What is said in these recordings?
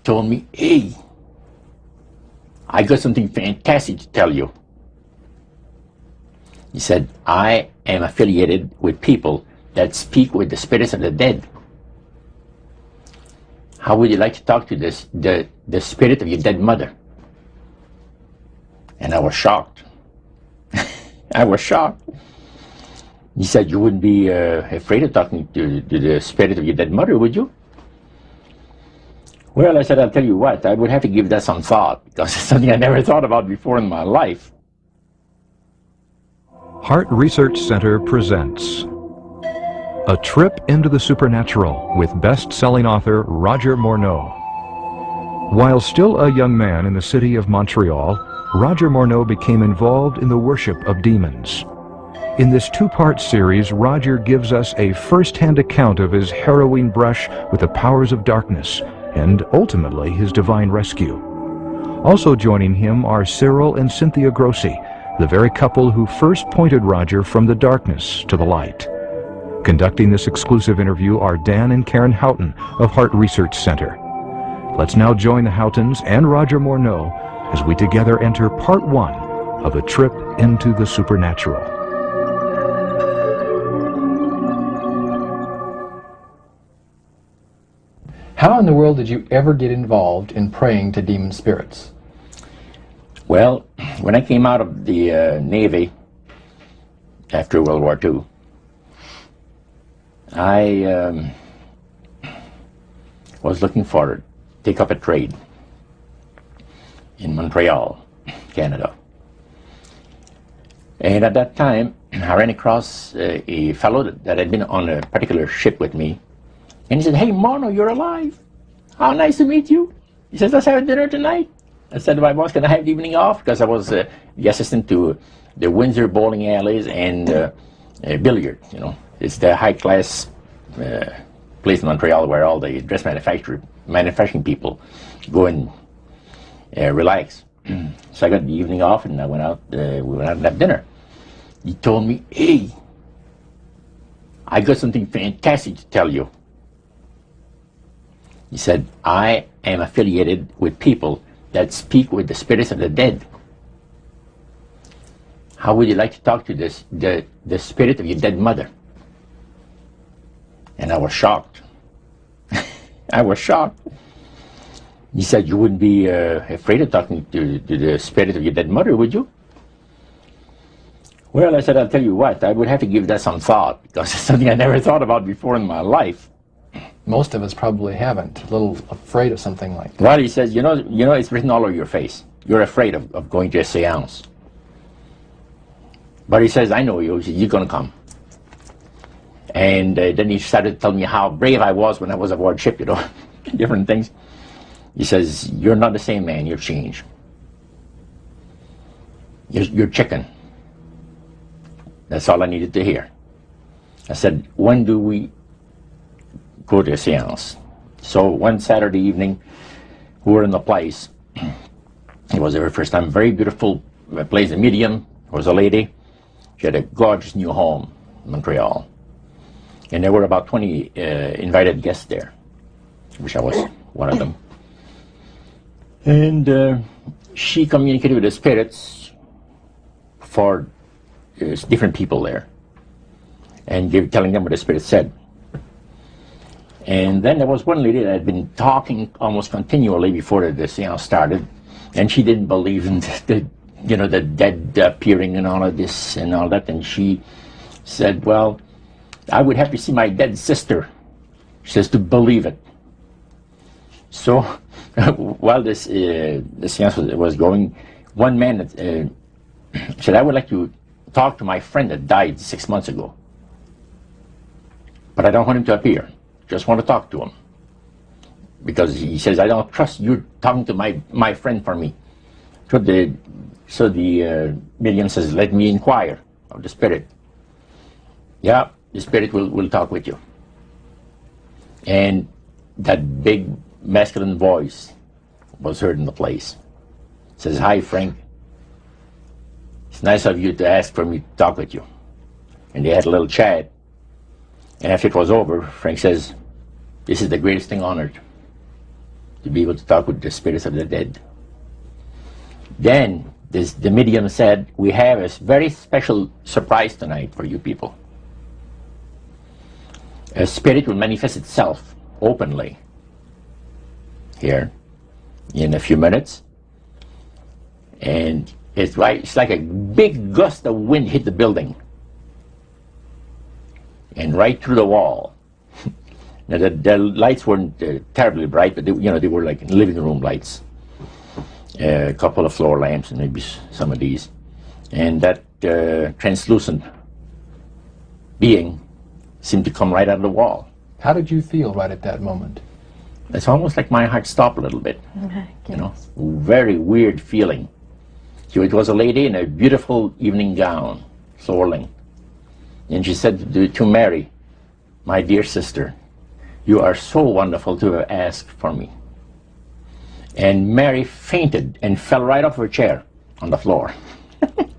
told me, hey, I got something fantastic to tell you. He said, I am affiliated with people that speak with the spirits of the dead. How would you like to talk to the spirit of your dead mother? And I was shocked. I was shocked. He said, you wouldn't be afraid of talking to the spirit of your dead mother, would you? Well, I said, I'll tell you what, I would have to give that some thought, because it's something I never thought about before in my life. Heart Research Center presents A Trip into the Supernatural with best-selling author Roger Morneau. While still a young man in the city of Montreal, Roger Morneau became involved in the worship of demons. In this two-part series, Roger gives us a first-hand account of his harrowing brush with the powers of darkness and ultimately his divine rescue. Also joining him are Cyril and Cynthia Grossi, the very couple who first pointed Roger from the darkness to the light. Conducting this exclusive interview are Dan and Karen Houghton of Heart Research Center. Let's now join the Houghtons and Roger Morneau as we together enter part one of A Trip into the Supernatural. How in the world did you ever get involved in praying to demon spirits? Well, when I came out of the Navy after World War II, I was looking for take up a trade in Montreal, Canada. And at that time, I ran across a fellow that had been on a particular ship with me. And he said, hey, Morneau, you're alive. How nice to meet you. He says, let's have dinner tonight. I said to my boss, can I have the evening off? Because I was the assistant to the Windsor bowling alleys and billiard, you know. It's the high-class place in Montreal where all the dress manufacturing people go and relax. So I got the evening off and I went out, we went out and had dinner. He told me, hey, I got something fantastic to tell you. He said, I am affiliated with people that speak with the spirits of the dead. How would you like to talk to the spirit of your dead mother? And I was shocked. I was shocked. He said, you wouldn't be afraid of talking to the spirit of your dead mother, would you? Well, I said, I'll tell you what, I would have to give that some thought, because it's something I never thought about before in my life. Most of us probably haven't. A little afraid of something like that. Well, he says, you know, it's written all over your face. You're afraid of going to a seance. But he says, I know you. He says, you're going to come. And then he started telling me how brave I was when I was aboard ship, you know, different things. He says, you're not the same man. You're changed. You're chicken. That's all I needed to hear. I said, when do we go to a seance? So one Saturday evening, we were in the place. It was the very first time. Very beautiful place. A medium was a lady. She had a gorgeous new home in Montreal. And there were about 20 invited guests there. I wish I was one of them. And she communicated with the spirits for different people there. And telling them what the spirit said. And then there was one lady that had been talking almost continually before the seance started, and she didn't believe in the dead appearing and all of this and all that. And she said, well, I would have to see my dead sister, she says, to believe it. So while the seance was going, one man said, I would like to talk to my friend that died 6 months ago, but I don't want him to appear. Just want to talk to him. Because he says, I don't trust you talking to my friend for me. So the medium says, let me inquire of the spirit. Yeah, the spirit will talk with you. And that big masculine voice was heard in the place. It says, hi, Frank. It's nice of you to ask for me to talk with you. And they had a little chat. And after it was over, Frank says, this is the greatest thing on earth. to be able to talk with the spirits of the dead. Then the medium said, we have a very special surprise tonight for you people. A spirit will manifest itself openly here in a few minutes, and it's like a big gust of wind hit the building and right through the wall. Now the lights weren't terribly bright, but they were like living room lights, a couple of floor lamps and maybe some of these, and that translucent being seemed to come right out of the wall. How did you feel right at that moment? It's almost like my heart stopped a little bit. Very weird feeling. So it was a lady in a beautiful evening gown, swirling. And she said to Mary, my dear sister, you are so wonderful to have asked for me. And Mary fainted and fell right off her chair on the floor.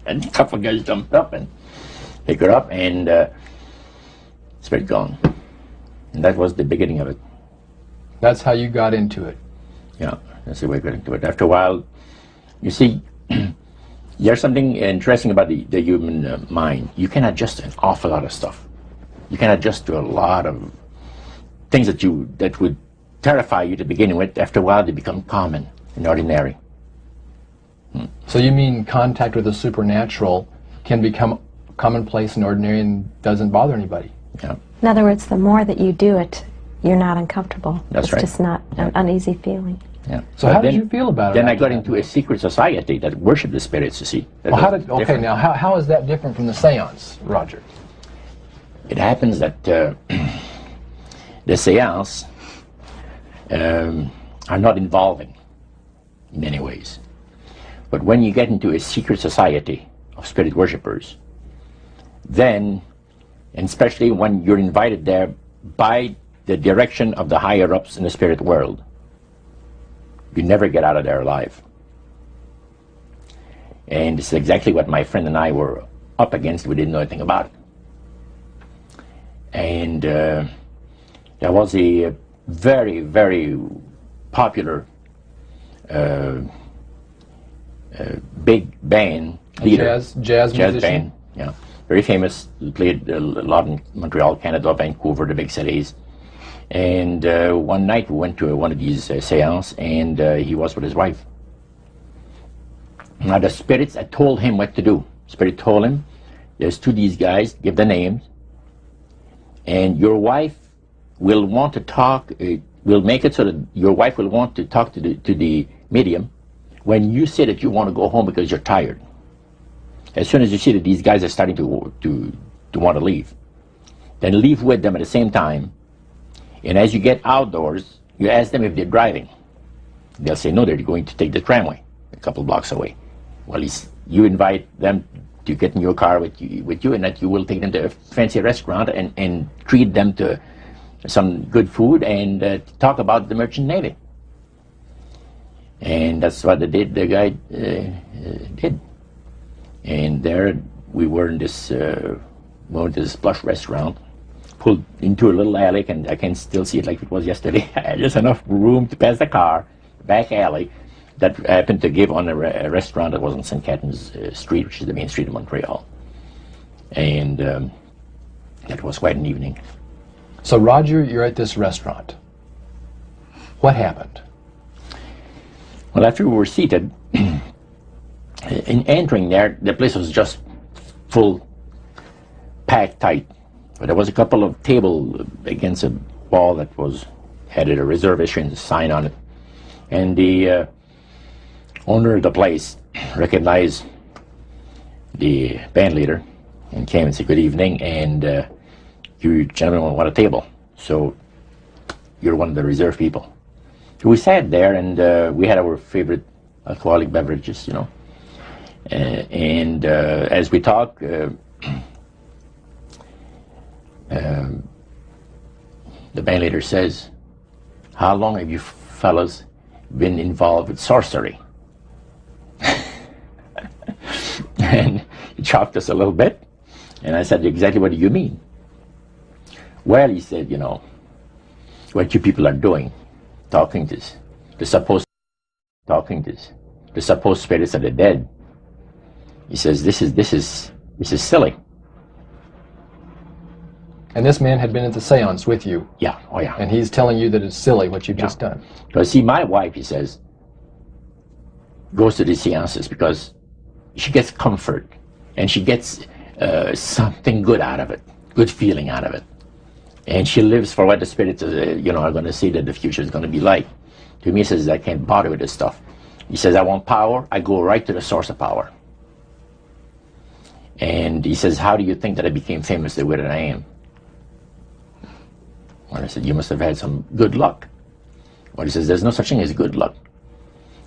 And a couple of guys jumped up and picked her up, and spirit gone. And that was the beginning of it. That's how you got into it. Yeah, that's the way I got into it. After a while, you see, there's something interesting about the human mind. You can adjust to an awful lot of stuff. You can adjust to a lot of things that would terrify you to begin with. After a while, they become common and ordinary. So you mean contact with the supernatural can become commonplace and ordinary and doesn't bother anybody? Yeah. In other words, the more that you do it, you're not uncomfortable. That's right. It's just not an uneasy feeling. Yeah. So how did you feel about it? Then I got into a secret society that worshipped the spirits, you see. Well, how is that different from the seance, Roger? It happens that the seance are not involving in many ways. But when you get into a secret society of spirit worshippers, then, and especially when you're invited there by the direction of the higher-ups in the spirit world, you never get out of there alive. And it's exactly what my friend and I were up against. We didn't know anything about it. And there was a very, very popular big band leader. Jazz musician? Band, yeah. Very famous. Played a lot in Montreal, Canada, Vancouver, the big cities. And one night we went to one of these seances, and he was with his wife. Now the spirits had told him what to do. Spirit told him, there's two of these guys, give the names, and your wife will want to talk, we'll make it so that your wife will want to talk to the medium when you say that you want to go home because you're tired. As soon as you see that these guys are starting to want to leave, then leave with them at the same time. And as you get outdoors, you ask them if they're driving. They'll say, no, they're going to take the tramway a couple blocks away. Well, you invite them to get in your car with you, and that you will take them to a fancy restaurant and treat them to some good food and talk about the merchant navy. And that's what the guy did. And there we were in this plush restaurant, pulled into a little alley, and I can still see it like it was yesterday. Just enough room to pass the car, back alley, that happened to give on a restaurant that was on St. Catharines Street, which is the main street of Montreal. And that was quite an evening. So Roger, you're at this restaurant. What happened? Well, after we were seated, in entering there, the place was just full, packed tight. But there was a couple of tables against a wall that had a reservation sign on it. And the owner of the place recognized the band leader and came and said, good evening, and you gentlemen want a table. So you're one of the reserve people. So we sat there, and we had our favorite alcoholic beverages, and as we talked, the band leader says, how long have you fellas been involved with sorcery? And he shocked us a little bit, and I said, exactly what do you mean? Well, he said, what you people are doing, talking to the supposed talking to the supposed spirits of the dead. He says, this is silly. And this man had been at the seance with you. Yeah, oh yeah. And he's telling you that it's silly what you've just done. Because see, my wife, he says, goes to the seances because she gets comfort and she gets something good out of it, good feeling out of it. And she lives for what the spirits are going to see that the future is going to be like. To me, he says, I can't bother with this stuff. He says, I want power. I go right to the source of power. And he says, how do you think that I became famous the way that I am? Well, I said, you must have had some good luck. Well, he says, there's no such thing as good luck.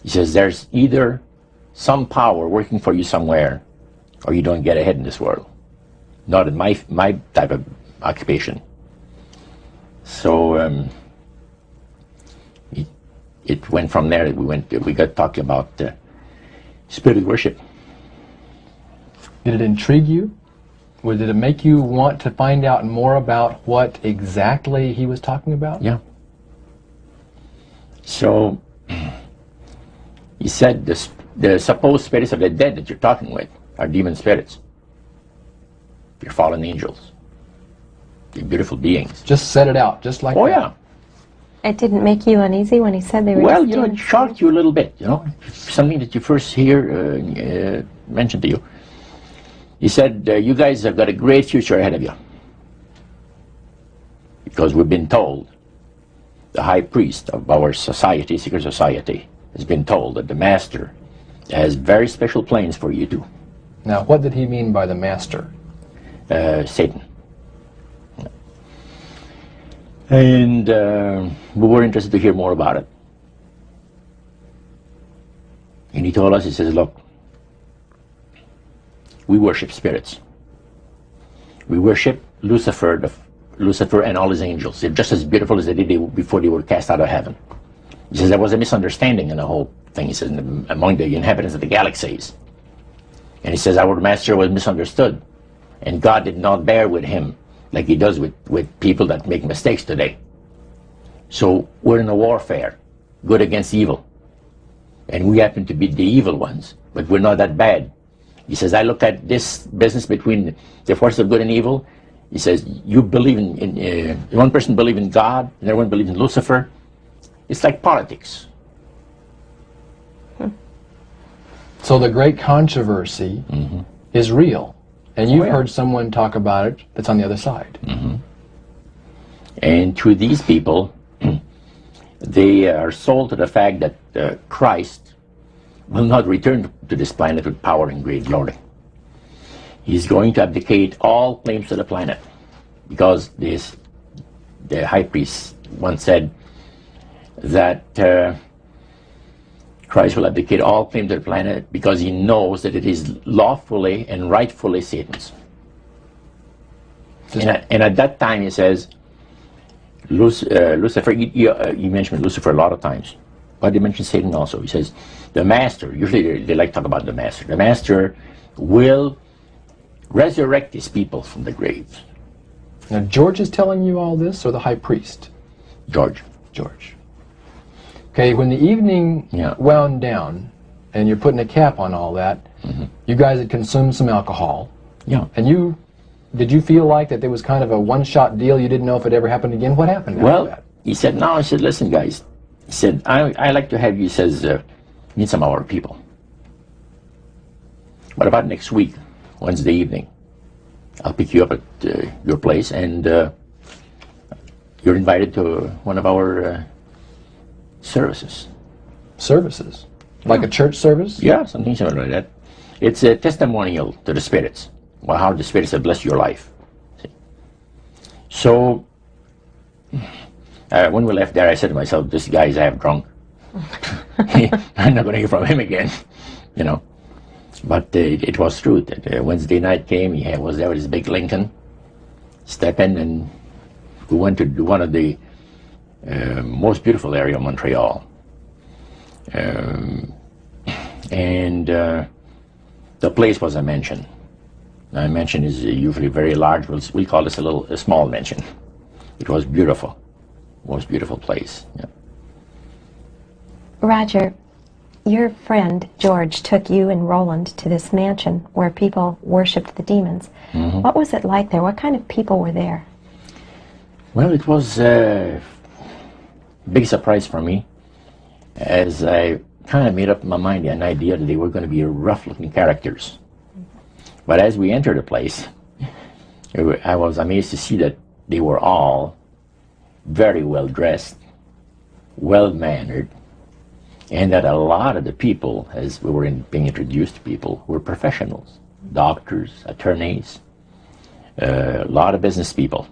He says, there's either some power working for you somewhere, or you don't get ahead in this world. Not in my type of occupation. So it went from there. We got talking about spirit worship. Did it intrigue you? Or did it make you want to find out more about what exactly he was talking about? Yeah. So he said the supposed spirits of the dead that you're talking with are demon spirits. They're fallen angels. They're beautiful beings. Just set it out, just like that. Oh yeah. It didn't make you uneasy when he said they were Well, just it shocked you a little bit, something that you first hear mentioned to you. He said, you guys have got a great future ahead of you. Because we've been told, the high priest of our society, secret society, has been told that the master has very special plans for you too. Now, what did he mean by the master? Satan. And we were interested to hear more about it. And he told us, he says, look, we worship spirits. We worship Lucifer and all his angels. They're just as beautiful as they did before they were cast out of heaven. He says there was a misunderstanding in the whole thing. He says among the inhabitants of the galaxies. And he says our master was misunderstood. And God did not bear with him like he does with people that make mistakes today. So we're in a warfare, good against evil. And we happen to be the evil ones, but we're not that bad. He says, I look at this business between the forces of good and evil. He says, you believe in one person believes in God, and everyone believes in Lucifer. It's like politics. So the great controversy is real. And you've heard someone talk about it that's on the other side. And to these people, they are sold to the fact that Christ will not return to this planet with power and great glory. He's going to abdicate all claims to the planet, because the high priest once said that Christ will abdicate all claim to the planet because he knows that it is lawfully and rightfully Satan's. And at that time, he says, Lucifer, you mentioned Lucifer a lot of times, but he mentions Satan also. He says, the master, usually they like to talk about the master will resurrect his people from the graves. Now, George is telling you all this, or the high priest? George. Okay, when the evening wound down, and you're putting a cap on all that, you guys had consumed some alcohol. Yeah. And did you feel like that there was kind of a one-shot deal? You didn't know if it ever happened again? What happened after that? He said, no, I said, listen, guys. He said, I like to have you, he says, meet some of our people. What about next week, Wednesday evening? I'll pick you up at your place, and you're invited to one of our services. Services? Like a church service? Yeah, something similar like that. It's a testimonial to the spirits, how the spirits have blessed your life. See? So, when we left there, I said to myself, this guy's half drunk. I'm not going to hear from him again, But it was true that Wednesday night came, he was there with his big Lincoln, step in, and we went to one of the most beautiful area of Montreal. And the place was a mansion. Now, a mansion is usually very large. We call this a small mansion. It was beautiful. Most beautiful place. Yeah. Roger, your friend George took you and Roland to this mansion where people worshipped the demons. What was it like there? What kind of people were there? Well, it was a big surprise for me, as I kind of made up my mind an idea that they were going to be rough-looking characters. But as we entered the place, I was amazed to see that they were all very well dressed, well mannered, and that a lot of the people, as we were being introduced to people, were professionals, doctors, attorneys, a lot of business people.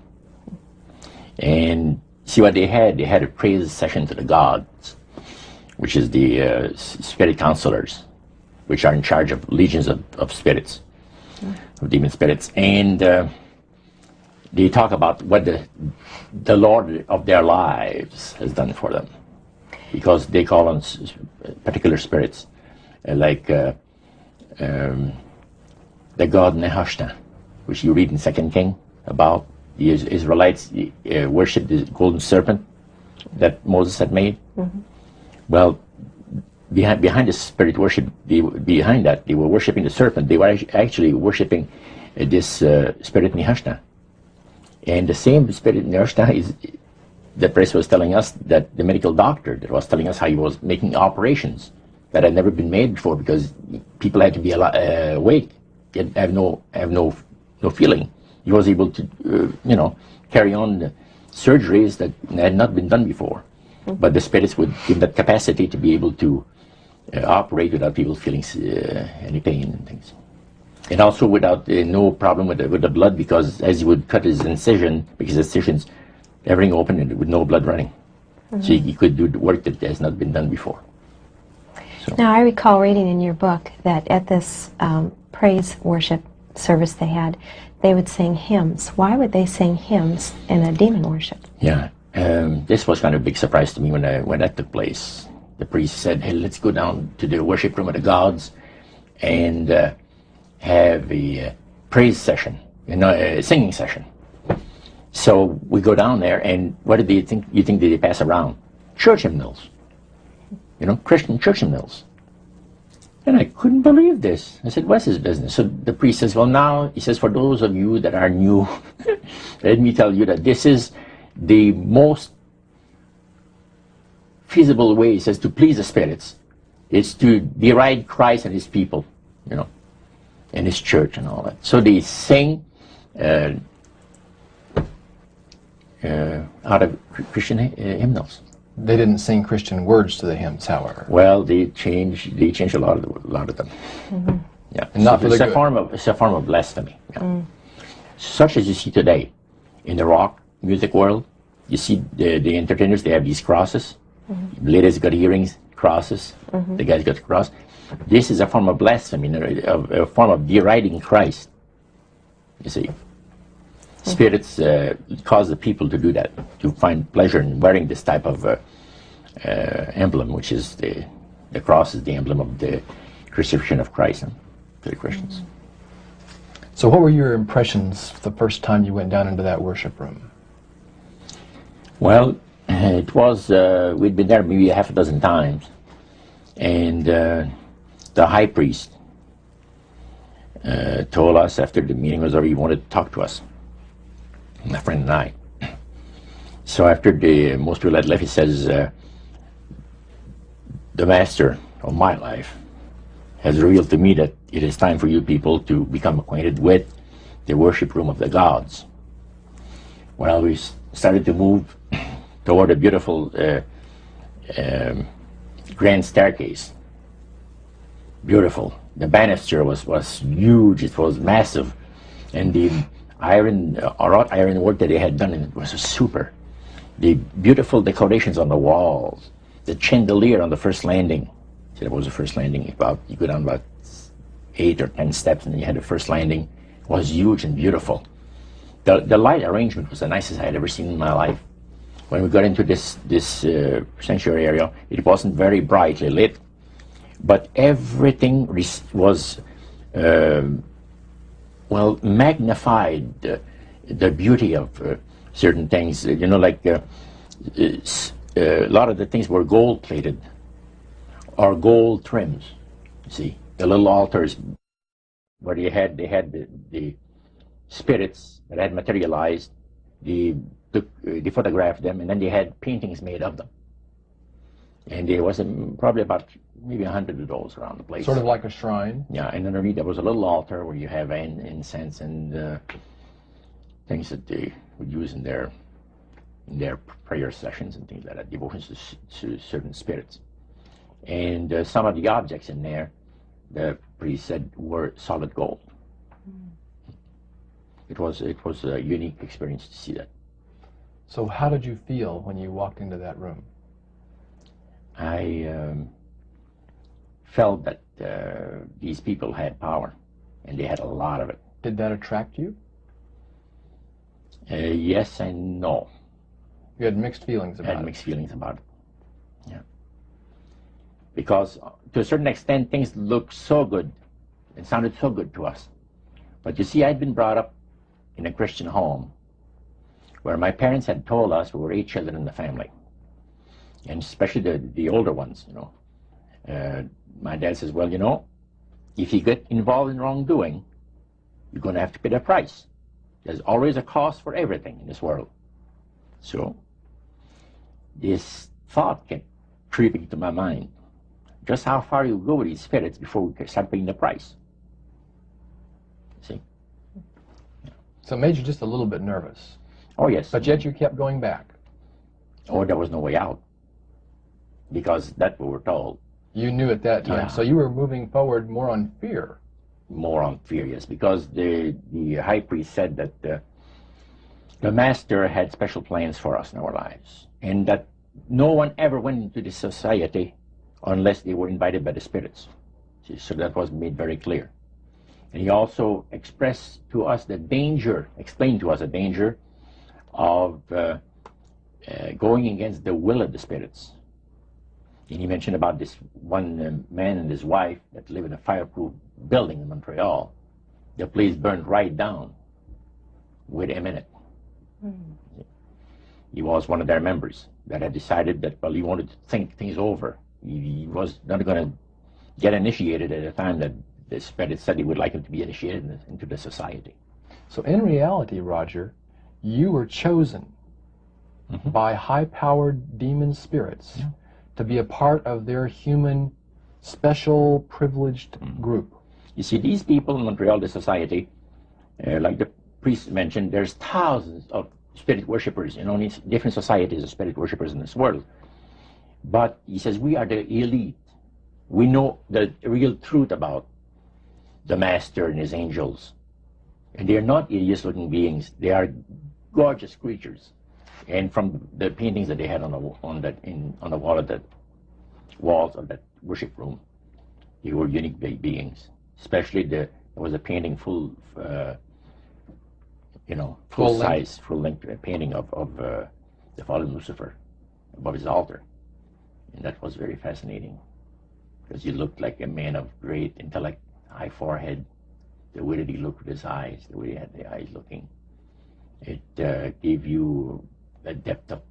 And see what they had a praise session to the gods, which is the spirit counselors, which are in charge of legions of spirits, of demon spirits. And they talk about what the Lord of their lives has done for them, because they call on particular spirits, like the god Nehushtan, which you read in 2 King about. The Israelites worshipped the golden serpent that Moses had made. Well, behind the spirit worship, behind that, they were worshipping the serpent. They were actually worshipping this spirit Nehushtan. And the same spirit Nehushtan is, the priest was telling us, that the medical doctor that was telling us how he was making operations that had never been made before, because people had to be awake, have no feeling. He was able to, carry on the surgeries that had not been done before. But the spirits would give that capacity to be able to operate without people feeling any pain and things. And also without no problem with the blood, because as he would cut his incision, because incisions, everything open and with no blood running. So he could do the work that has not been done before. So. Now, I recall reading in your book that at this praise worship service they had, they would sing hymns. Why would they sing hymns in a demon worship? Yeah, this was kind of a big surprise to me when that took place. The priest said, "Hey, let's go down to the worship room of the gods and have a praise session, a singing session." So we go down there, and what did you think they pass around? Church hymnals, Christian church hymnals. And I couldn't believe this. I said, "What's his business?" So the priest says, "Well, now," he says, "for those of you that are new, let me tell you that this is the most feasible way," he says, "to please the spirits. It's to deride Christ and his people, and his church and all that." So they sing out of Christian hymnals. They didn't sing Christian words to the hymns, however. Well, they changed a lot of them. Yeah, and not for the good. It's a form of blasphemy. Yeah. Such as you see today in the rock music world. You see the entertainers, they have these crosses. Ladies got earrings, crosses. The guys got the cross. This is a form of blasphemy, a form of deriding Christ. You see, spirits cause the people to do that, to find pleasure in wearing this type of emblem, which is the cross is the emblem of the crucifixion of Christ to the Christians. So what were your impressions the first time you went down into that worship room? Well, it was, we'd been there maybe half a dozen times, and the high priest told us after the meeting was over, he wanted to talk to us, my friend and I. So after most people had left, he says, "The master of my life has revealed to me that it is time for you people to become acquainted with the worship room of the gods." Well, we started to move toward a beautiful grand staircase. Beautiful. The banister was huge. It was massive, and the wrought iron work that they had done in it was super. The beautiful decorations on the walls, the chandelier on the first landing. See, that was the first landing. You go down about 8 or 10 steps, and then you had the first landing. It was huge and beautiful. The light arrangement was the nicest I had ever seen in my life. When we got into this sanctuary area, it wasn't very brightly lit, but everything was magnified the beauty of certain things. Like a lot of the things were gold plated. or gold trims. You see, the little altars where they had the spirits that had materialized, they photographed them, and then they had paintings made of them. And there was probably about maybe 100 of those around the place. Sort of like a shrine. Yeah, and underneath there was a little altar where you have incense and things that they would use in their prayer sessions and things like that, devotions to certain spirits. And some of the objects in there, the priest said, were solid gold. It was a unique experience to see that. So how did you feel when you walked into that room? I felt that these people had power, and they had a lot of it. Did that attract you? Yes and no. You had mixed feelings about it. I had mixed feelings about it. Yeah. Because to a certain extent, things looked so good and sounded so good to us. But you see, I'd been brought up in a Christian home where my parents had told us we were 8 children in the family, and especially the older ones, you know. My dad says, well, you know, if you get involved in wrongdoing, you're going to have to pay the price. There's always a cost for everything in this world. So this thought kept creeping into my mind. Just how far you go with these spirits before we start paying the price. See? So it made you just a little bit nervous. Oh, yes. But yet you kept going back. Oh, there was no way out. Because that's what we're told. You knew at that time. Yeah. So you were moving forward more on fear. More on fear, yes. Because the high priest said that the master had special plans for us in our lives. And that no one ever went into this society unless they were invited by the spirits. See, so that was made very clear. And he also expressed to us the danger, explained to us the danger of going against the will of the spirits. And he mentioned about this one man and his wife that live in a fireproof building in Montreal. The place burned right down with him in it. He was one of their members that had decided that, well, he wanted to think things over. He was not going to get initiated at a time that the spirit said he would like him to be initiated into the society. So in reality, Roger, you were chosen by high-powered demon spirits to be a part of their human, special, privileged group. You see, these people in Montreal, the society, like the priest mentioned, there's thousands of spirit worshippers in only different societies of spirit worshippers in this world. But he says, we are the elite. We know the real truth about the master and his angels. And they are not hideous-looking beings. They are gorgeous creatures. And from the paintings that they had on the wall of the walls of that worship room, they were unique beings. Especially there was a painting full size, full-length painting of the fallen Lucifer above his altar, and that was very fascinating because he looked like a man of great intellect, high forehead, the way that he looked with his eyes, the way he had the eyes looking. It gave you a depth of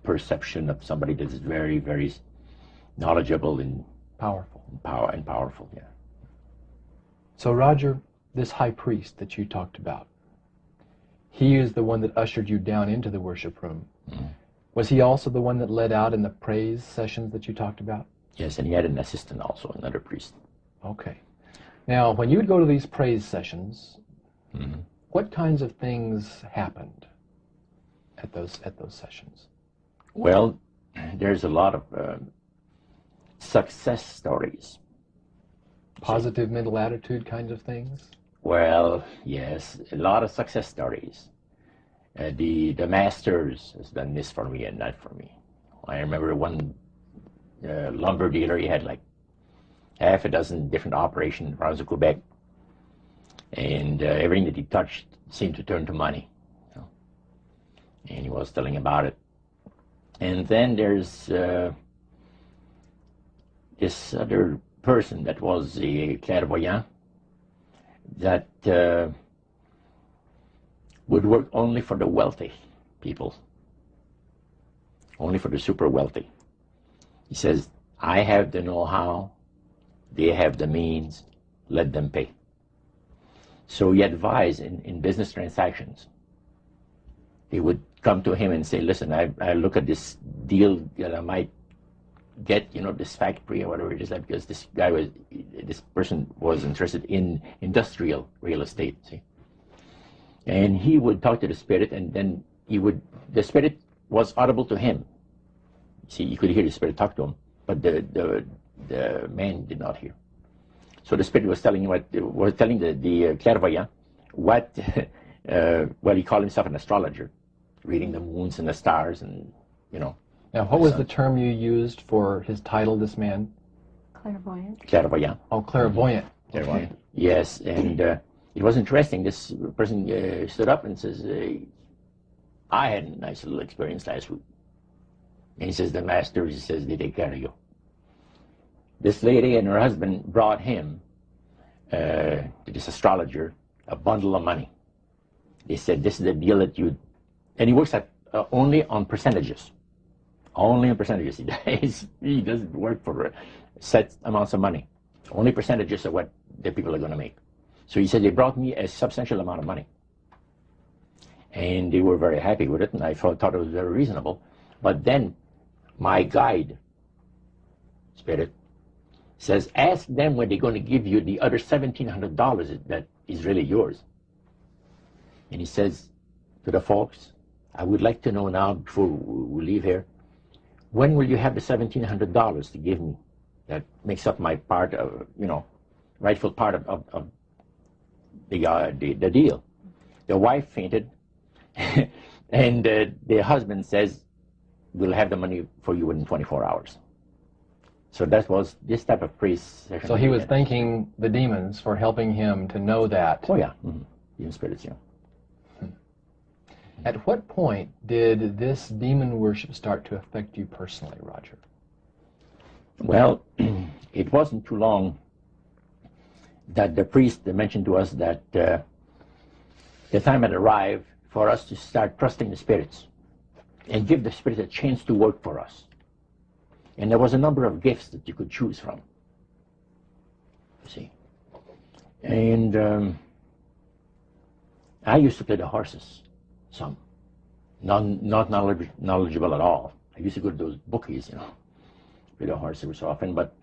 perception of somebody that is very, very knowledgeable and powerful. Powerful, yeah. So Roger, this high priest that you talked about, he is the one that ushered you down into the worship room. Was he also the one that led out in the praise sessions that you talked about? Yes, and he had an assistant also, another priest. Okay. Now, when you would go to these praise sessions, what kinds of things happened at those sessions? Well, there's a lot of success stories. Positive mental attitude kinds of things? Well, yes, a lot of success stories. The masters has done this for me and that for me. I remember one lumber dealer, he had like half a dozen different operations around Quebec, and everything that he touched seemed to turn to money. You know? And he was telling about it. And then there's this other person that was a clairvoyant that would work only for the wealthy people, only for the super wealthy. He says I have the know-how, they have the means, let them pay. So he advised in business transactions. They would come to him and say, listen, I look at this deal that I might get, this factory or whatever it is, because this person was interested in industrial real estate, see. And he would talk to the spirit, and then the spirit was audible to him. See, you could hear the spirit talk to him, but the man did not hear. So the spirit was telling the clairvoyant what, well, he called himself an astrologer, reading the moons and the stars, and Now, what was the term you used for his title, this man? Clairvoyant. Clairvoyant. Oh, clairvoyant. Clairvoyant. Okay. Yes, and it was interesting. This person stood up and says, I had a nice little experience last week. And he says, the master, he says, they take care of you. This lady and her husband brought him, to this astrologer, a bundle of money. They said, this is the deal that you... And he works at only on percentages. Only on percentages. He doesn't work for set amounts of money. Only percentages of what the people are going to make. So he said, they brought me a substantial amount of money. And they were very happy with it, and I thought it was very reasonable. But then my guide, spirit, says, ask them when they're going to give you the other $1,700 that is really yours. And he says to the folks, I would like to know now, before we leave here, when will you have the $1,700 to give me? That makes up my part of, rightful part of the deal. The wife fainted, and the husband says, we'll have the money for you in 24 hours. So that was this type of priest. So he was thanking the demons for helping him to know that. Oh, yeah. Mm-hmm. Demon spirits, yeah. At what point did this demon worship start to affect you personally, Roger? Well, it wasn't too long that the priest mentioned to us that the time had arrived for us to start trusting the spirits and give the spirits a chance to work for us. And there was a number of gifts that you could choose from, you see. And I used to play the horses, some. Not knowledgeable at all. I used to go to those bookies, play the horses every so often. But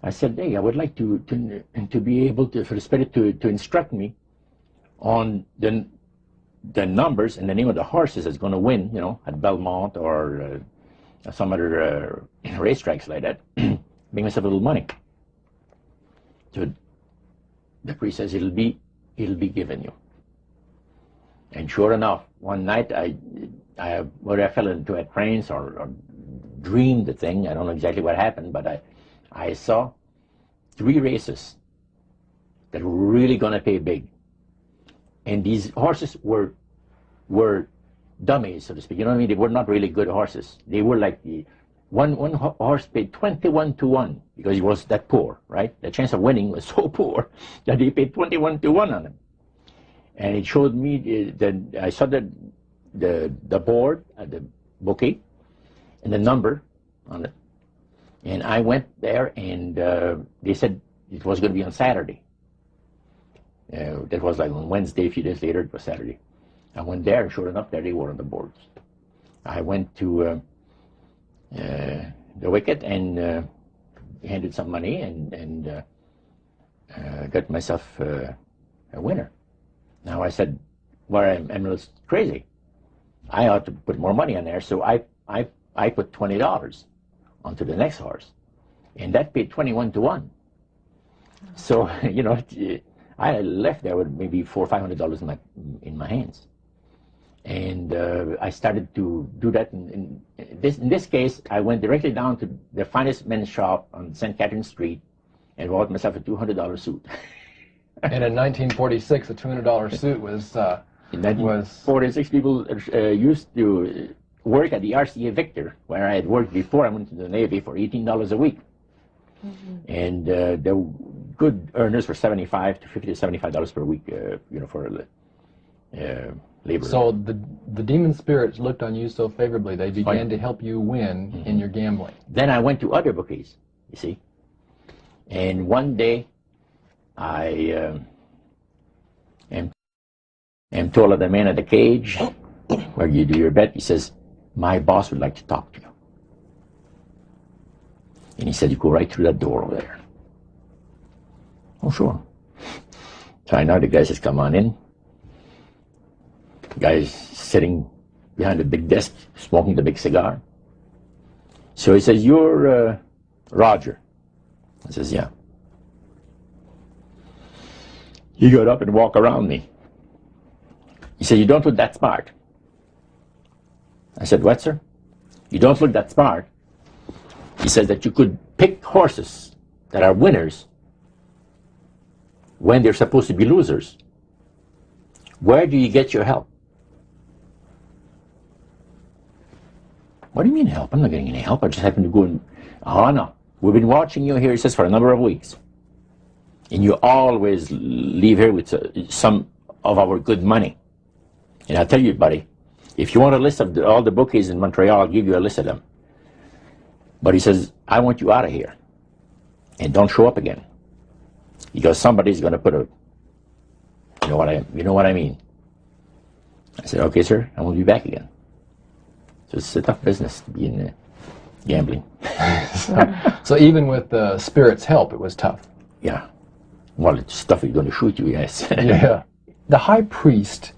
I said, hey, I would like to be able to, for the spirit to instruct me on the numbers and the name of the horses that's going to win, at Belmont or some other racetracks like that. Make myself a little money. So the priest says, it'll be given you. And sure enough, one night whether I fell into a trance or dreamed the thing, I don't know exactly what happened, but I saw 3 races that were really going to pay big. And these horses were dummies, so to speak. You know what I mean? They were not really good horses. They were like one horse paid 21 to 1 because he was that poor, right? The chance of winning was so poor that they paid 21 to 1 on him. And it showed me that I saw the board at the bouquet and the number on it. And I went there, and they said it was going to be on Saturday. That was like on Wednesday. A few days later, it was Saturday. I went there, and sure enough, there they were on the boards. I went to the wicket and handed some money and got myself a winner. Now I said, well, I'm a little crazy. I ought to put more money on there, so I put $20 onto the next horse, and that paid 21 to 1. So I left there with maybe $400 or $500 in my hands, and I started to do that. In this case, I went directly down to the finest men's shop on St. Catherine Street and bought myself a $200 suit. And in 1946, a $200 suit was... In 1946, people used to work at the RCA Victor, where I had worked before I went to the Navy, for $18 a week. Mm-hmm. And the good earners were $75 to $50 to $75 per week, for laborer. So the demon spirits looked on you so favorably, they began to help you win in your gambling. Then I went to other bookies, you see. And one day, I am told of the man at the cage, where you do your bet, he says, my boss would like to talk to you. And he said, you go right through that door over there. Oh, sure. So I know the guy says, come on in. The guy's sitting behind a big desk, smoking the big cigar. So he says, you're Roger. I says, yeah. He got up and walked around me. He said, you don't look that smart. I said, what, sir? You don't look that smart. He says that you could pick horses that are winners when they're supposed to be losers. Where do you get your help? What do you mean help? I'm not getting any help. I just happen to go and, oh no, we've been watching you here, he says, for a number of weeks. And you always leave here with some of our good money. And I'll tell you, buddy, if you want a list of all the bookies in Montreal, I'll give you a list of them. But he says, I want you out of here. And don't show up again. Because somebody's going to put a, you know what I mean. I said, okay, sir, I won't be back again. So it's a tough business to be in gambling. So even with the spirit's help, it was tough. Yeah. Well, it's stuff is going to shoot you, yes. Yeah. The high priest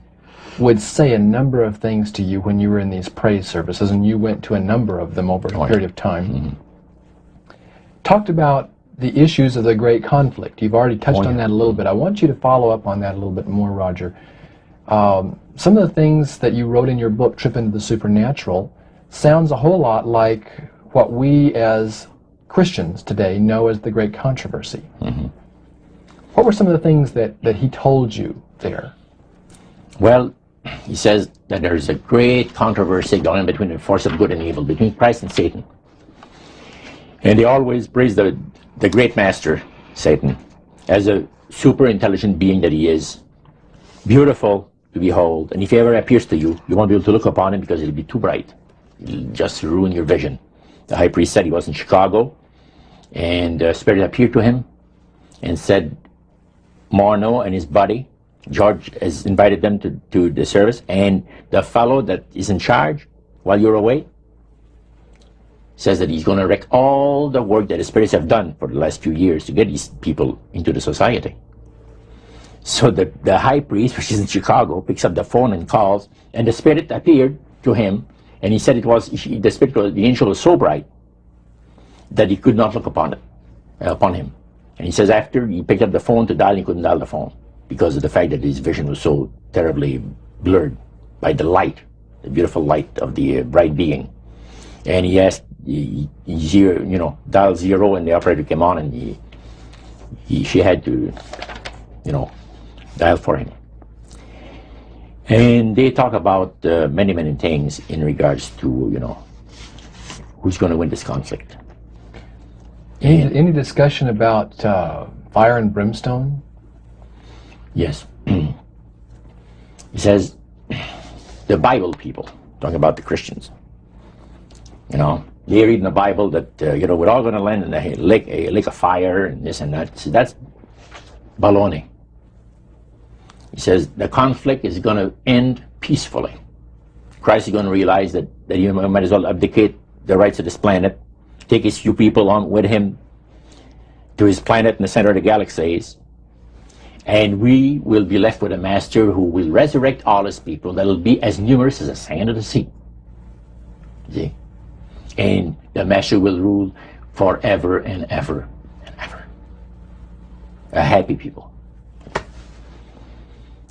would say a number of things to you when you were in these praise services, and you went to a number of them over a period of time. Mm-hmm. Talked about the issues of the great conflict. You've already touched on that a little bit. I want you to follow up on that a little bit more, Roger. Some of the things that you wrote in your book, Trip into the Supernatural, sounds a whole lot like what we as Christians today know as the Great Controversy. Mm-hmm. What were some of the things that he told you there? Well, he says that there's a great controversy going on between the force of good and evil, between Christ and Satan. And they always praise the great master, Satan, as a super intelligent being that he is, beautiful to behold. And if he ever appears to you, you won't be able to look upon him because it'll be too bright. It'll just ruin your vision. The high priest said he was in Chicago, and the Spirit appeared to him and said, Morneau and his buddy, George, has invited them to the service, and the fellow that is in charge while you're away says that he's going to wreck all the work that the spirits have done for the last few years to get these people into the society. So the high priest, which is in Chicago, picks up the phone and calls, and the spirit appeared to him, and he said the angel was so bright that he could not look upon him. And he says after he picked up the phone to dial, he couldn't dial the phone because of the fact that his vision was so terribly blurred by the light, the beautiful light of the bright being. And he asked, dial 0, and the operator came on, and she had to, dial for him. And they talk about many, many things in regards to, who's going to win this conflict. Any discussion about fire and brimstone? Yes. He says, the Bible people, talking about the Christians, they read in the Bible that, we're all going to land in a lake of fire and this and that. So that's baloney. He says the conflict is going to end peacefully. Christ is going to realize that he might as well abdicate the rights of this planet, take his few people on with him to his planet in the center of the galaxies, and we will be left with a master who will resurrect all his people that will be as numerous as the sand of the sea. See? And the master will rule forever and ever and ever. A happy people.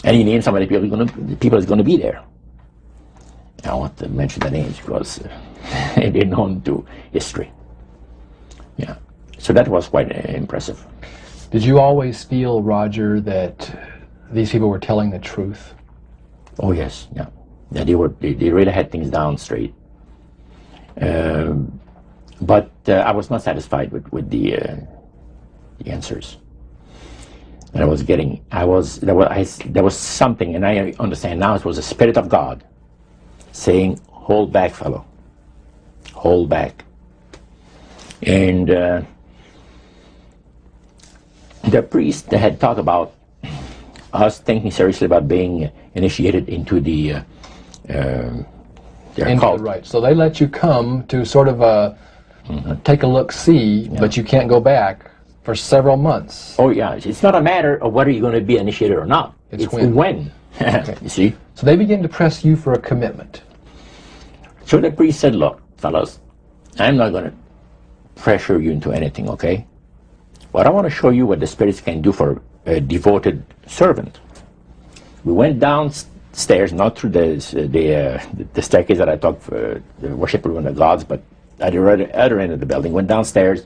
And he named some of the people that's going to be there. I don't want to mention the names because they're known to history. Yeah. So that was quite impressive. Did you always feel, Roger, that these people were telling the truth? Oh yes, yeah. Yeah, they really had things down straight. But I was not satisfied with the answers. And there was something, and I understand now it was the Spirit of God saying, hold back, fellow, hold back. And the priest had talked about us thinking seriously about being initiated into their cult. Right. So they let you come to sort of take a look-see, but you can't go back for several months. Oh yeah, it's not a matter of whether you're going to be initiated or not. It's when. Okay. You see? So they begin to press you for a commitment. So the priest said, look, fellas, I'm not going to pressure you into anything, okay? But I want to show you what the spirits can do for a devoted servant. We went downstairs, not through the staircase that I talked for the worship room of the gods, but at the other end of the building. Went downstairs,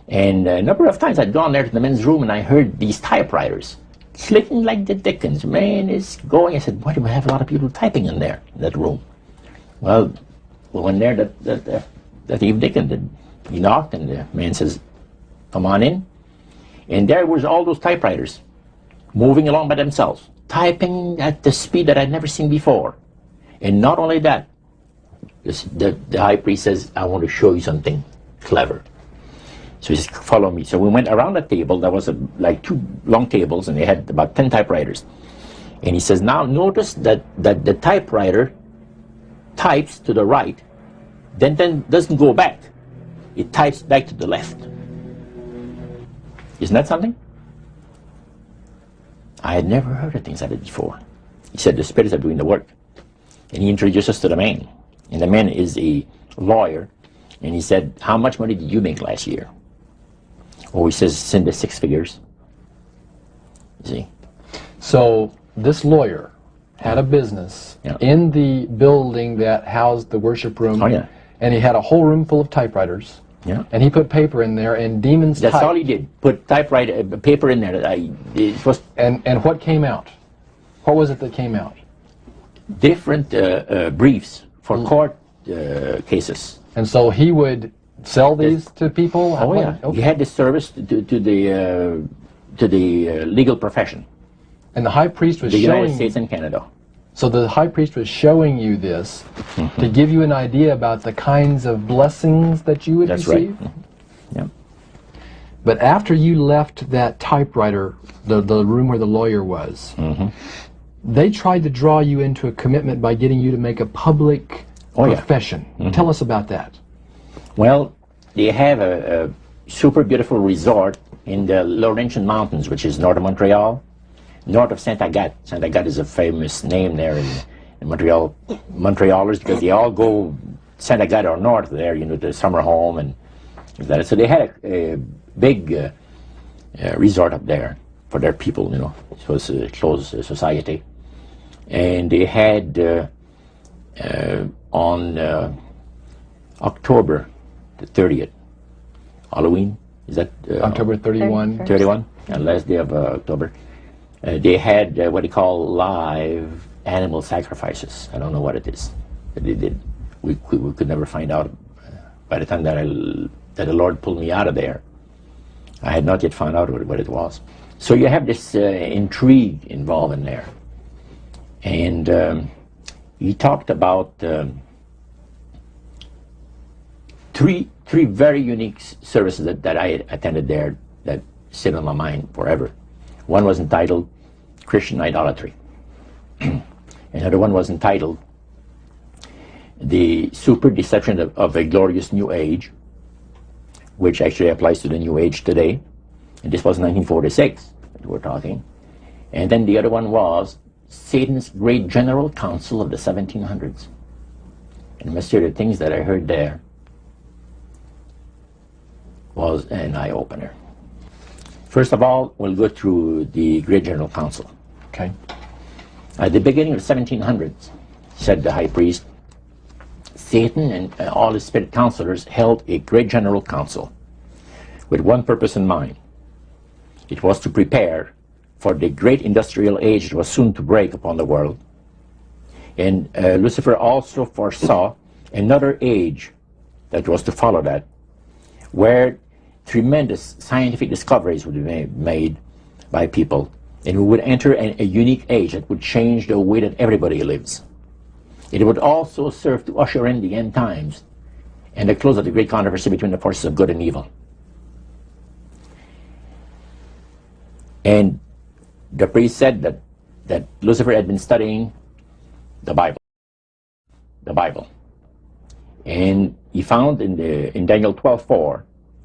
and a number of times I'd gone there to the men's room, and I heard these typewriters clicking like the dickens. Man, it's going. I said, why do we have a lot of people typing in there, in that room? Well, we went there that evening, and he knocked, and the man says, come on in. And there was all those typewriters moving along by themselves, typing at the speed that I'd never seen before. And not only that, the high priest says, I want to show you something clever. So he says, follow me. So we went around the table. There was like two long tables, and they had about 10 typewriters. And he says, now notice that the typewriter types to the right, then doesn't go back. It types back to the left. Isn't that something? I had never heard of things like that before. He said the spirits are doing the work. And he introduced us to the man. And the man is a lawyer. And he said, how much money did you make last year? Oh, he says it's in the 6 figures. You see? So this lawyer had a business in the building that housed the worship room. Oh, yeah. And he had a whole room full of typewriters. Yeah. And he put paper in there, and demons That's typed. all he did. Put typewriter paper in there. It was And what came out? What was it that came out? different briefs for court cases. And so he would sell these to people? Oh yeah. Okay. He had the service to the legal profession. And the high priest was The showing... United States and Canada. So the high priest was showing you this to give you an idea about the kinds of blessings that you would That's receive? right. Yeah. But after you left that typewriter, the room where the lawyer was, they tried to draw you into a commitment by getting you to make a public profession. Tell us about that. Well, they have a super beautiful resort in the Laurentian Mountains, which is north of Montreal, north of Saint Agathe. Saint Agathe is a famous name there in Montreal. Montrealers, because they all go Saint Agathe or north there, you know, the summer home and that. So they had a big resort up there for their people, you know. It was a closed society. And they had on October the 30th, Halloween, is that? October 31. 31, last day of October. They had what they call live animal sacrifices. I don't know what it is, but they did. We could never find out. By the time that the Lord pulled me out of there, I had not yet found out what it was. So you have this intrigue involved in there. And he talked about three very unique services that I attended there that sit on my mind forever. One was entitled Christian Idolatry. Another one was entitled The Super Deception of a Glorious New Age, which actually applies to the New Age today. And this was 1946 that we're talking. And then the other one was Satan's Great General Council of the 1700s. And I must say the things that I heard there was an eye-opener. First of all, we'll go through the Great General Council. Okay. At the beginning of the 1700s, said the high priest, Satan and all his spirit counselors held a Great General Council with one purpose in mind. It was to prepare for the great industrial age that was soon to break upon the world. And Lucifer also foresaw another age that was to follow that, where tremendous scientific discoveries would be made by people, and we would enter a unique age that would change the way that everybody lives. It would also serve to usher in the end times and the close of the great controversy between the forces of good and evil. And the priest said that Lucifer had been studying the Bible. The Bible. And he found in Daniel 12:4,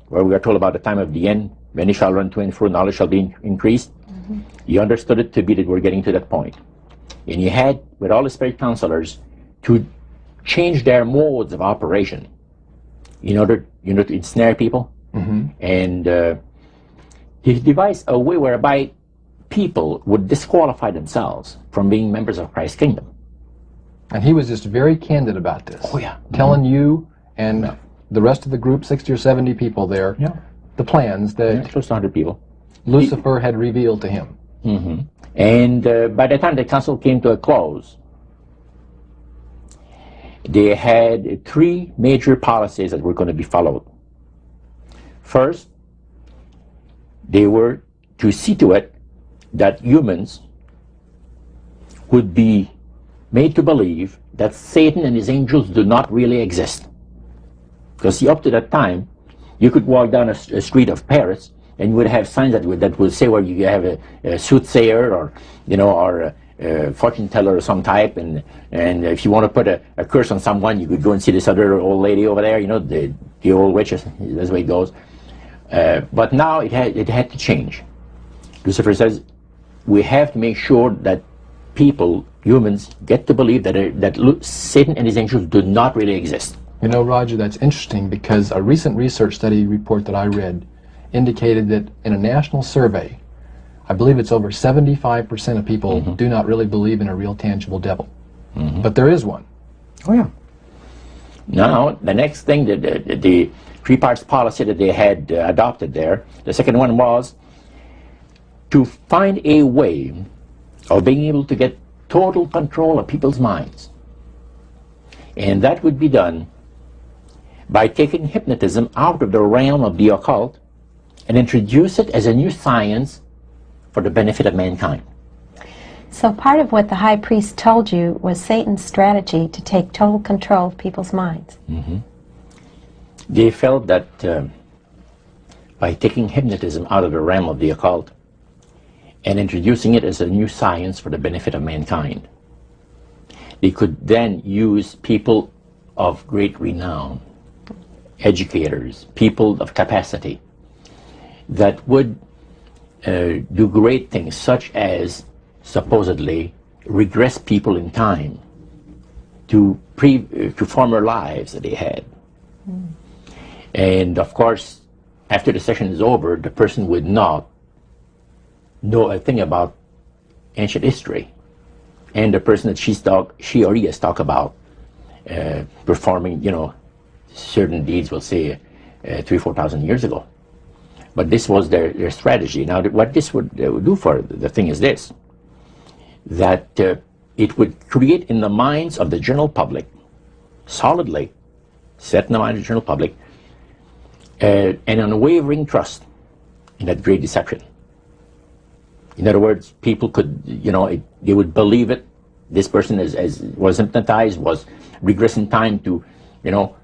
where we are told about the time of the end, many shall run to and fro, knowledge shall be increased. Mm-hmm. He understood it to be that we're getting to that point. And he had, with all the spirit counselors, to change their modes of operation in order, to ensnare people. Mm-hmm. And he devised a way whereby people would disqualify themselves from being members of Christ's kingdom. And he was just very candid about this. Oh, yeah. Telling you and the rest of the group, 60 or 70 people there, the plans that close to 100 people. Lucifer had revealed to him. Mm-hmm. And by the time the council came to a close, they had three major policies that were going to be followed. First, they were to see to it that humans would be made to believe that Satan and his angels do not really exist. Because see, up to that time, you could walk down a street of Paris and you would have signs that would say where you have a soothsayer or a fortune teller of some type, and if you want to put a curse on someone, you could go and see this other old lady over there, the old witch. That's the way it goes. But now it had to change. Lucifer says we have to make sure that people, humans, get to believe that Satan and his angels do not really exist. Roger, that's interesting because a recent research study report that I read indicated that in a national survey, I believe it's over 75% of people do not really believe in a real tangible devil. Mm-hmm. But there is one. Oh, yeah. Now, the next thing, the three parts policy that they had adopted there, the second one was to find a way of being able to get total control of people's minds. And that would be done by taking hypnotism out of the realm of the occult and introduce it as a new science for the benefit of mankind. So part of what the high priest told you was Satan's strategy to take total control of people's minds. Mm-hmm. They felt that by taking hypnotism out of the realm of the occult and introducing it as a new science for the benefit of mankind, they could then use people of great renown, educators, people of capacity, that would do great things, such as supposedly regress people in time to former lives that they had. Mm. And of course, after the session is over, the person would not know a thing about ancient history, and the person that she or he has talked about performing, certain deeds, we'll say 3,000-4,000 years ago. But this was their strategy. Now, what this would do for the thing is this, that it would create in the minds of the general public, solidly set in the mind of the general public, an unwavering trust in that great deception. In other words, people could, they would believe it. This person was hypnotized, was regressing time to,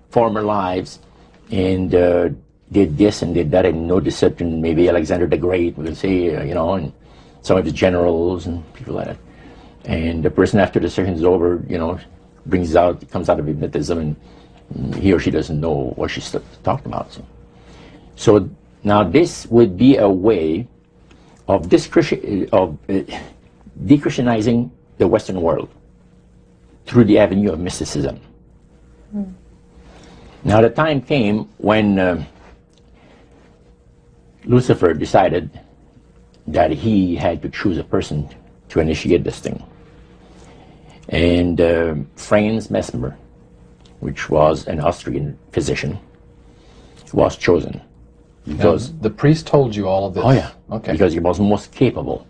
former lives, and did this and did that, and no deception. Maybe Alexander the Great, we'll say, and some of the generals and people like that. And the person, after the session is over, comes out of hypnotism, and he or she doesn't know what she's talking about. So now this would be a way of de-Christianizing the Western world through the avenue of mysticism. Mm. Now the time came when Lucifer decided that he had to choose a person to initiate this thing. And Franz Mesmer, which was an Austrian physician, was chosen. Because the priest told you all of this? Oh, yeah. Okay. Because he was most capable.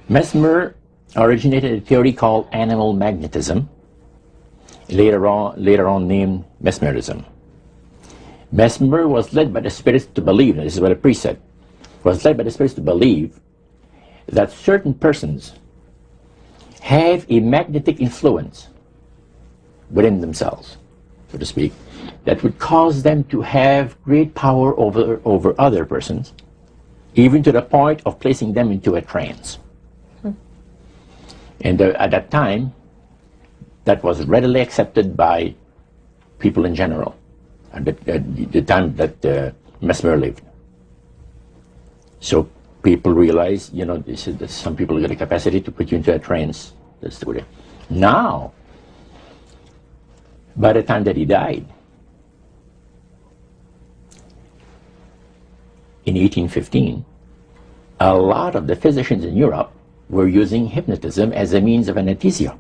Mesmer originated a theory called animal magnetism, later on named mesmerism. Mesmer was led by the spirits to believe, and this is what the priest said, was led by the spirits to believe that certain persons have a magnetic influence within themselves, so to speak, that would cause them to have great power over other persons, even to the point of placing them into a trance. And at that time, that was readily accepted by people in general, at the time that Mesmer lived. So people realized, you know, that some people got a capacity to put you into a trance. That's the way. Now, by the time that he died, in 1815, a lot of the physicians in Europe were using hypnotism as a means of anesthesia.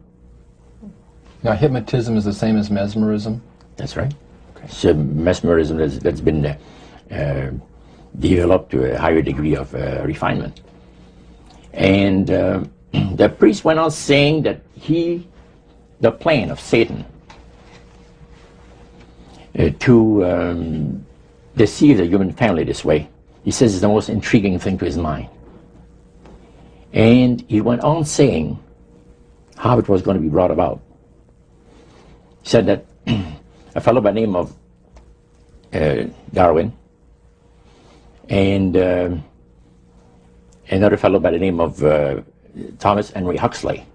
Now, hypnotism is the same as mesmerism? That's right. Okay. So mesmerism that's been developed to a higher degree of refinement. And the priest went on saying that the plan of Satan to deceive the human family this way, he says, is the most intriguing thing to his mind. And he went on saying how it was going to be brought about. He said that a fellow by the name of Darwin and another fellow by the name of Thomas Henry Huxley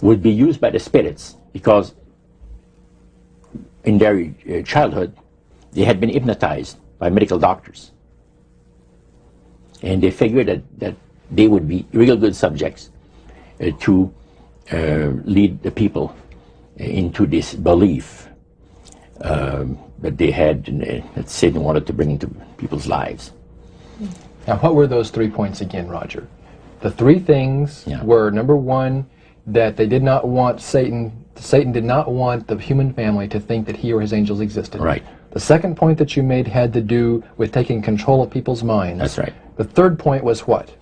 would be used by the spirits because in their childhood they had been hypnotized by medical doctors. And they figured that they would be real good subjects to lead the people into this belief that they had, that Satan wanted to bring into people's lives. Now, what were those 3 points again, Roger? The 3 things were, number 1, that they did not want Satan did not want the human family to think that he or his angels existed. Right. The second point that you made had to do with taking control of people's minds. That's right. The third point was what?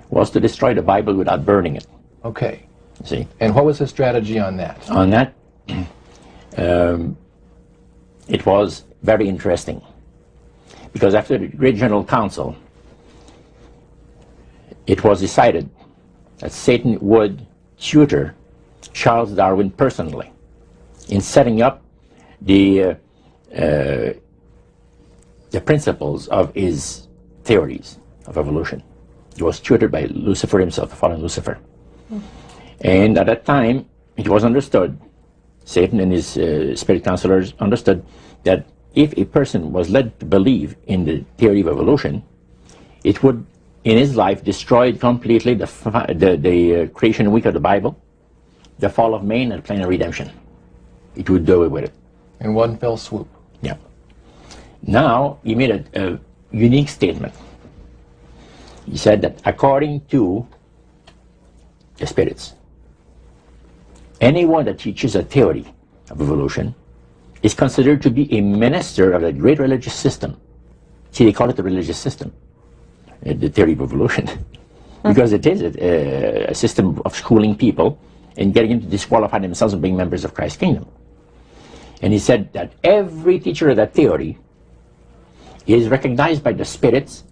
Was to destroy the Bible without burning it. Okay. See? And what was his strategy on that? On that, it was very interesting. Because after the Great General Council, it was decided that Satan would tutor Charles Darwin personally in setting up the principles of his theories of evolution. He was tutored by Lucifer himself, the fallen Lucifer. And at that time, it was understood, Satan and his spirit counselors understood, that if a person was led to believe in the theory of evolution, it would, in his life, destroy completely the creation week of the Bible, the fall of man, and the plan of redemption. It would do away with it. In one fell swoop. Yeah. Now, he made a unique statement. He said that according to the spirits, anyone that teaches a theory of evolution is considered to be a minister of a great religious system. See, they call it the religious system, the theory of evolution, because it is a system of schooling people and getting them to disqualify themselves from being members of Christ's kingdom. And he said that every teacher of that theory is recognized by the spirits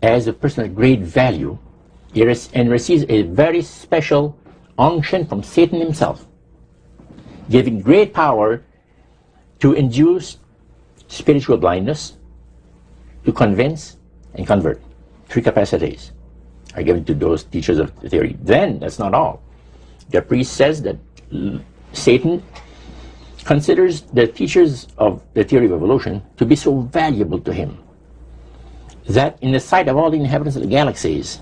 as a person of great value and receives a very special unction from Satan himself, giving great power to induce spiritual blindness, to convince and convert. 3 capacities are given to those teachers of the theory. Then, that's not all. The priest says that Satan considers the teachers of the theory of evolution to be so valuable to him that in the sight of all the inhabitants of the galaxies,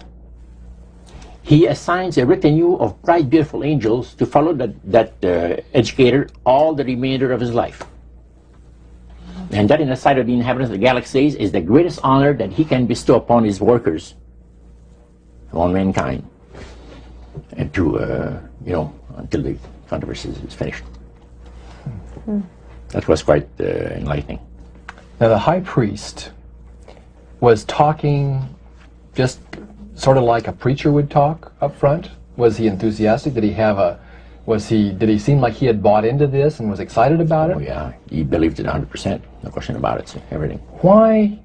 he assigns a retinue of bright, beautiful angels to follow that educator all the remainder of his life. And that in the sight of the inhabitants of the galaxies is the greatest honor that he can bestow upon his workers, on mankind, and to, until the controversy is finished. That was quite enlightening. Now, the high priest was talking just sort of like a preacher would talk up front. Was he enthusiastic? Did he seem like he had bought into this and was excited about it? Oh yeah, he believed it 100%, no question about it, so everything. Why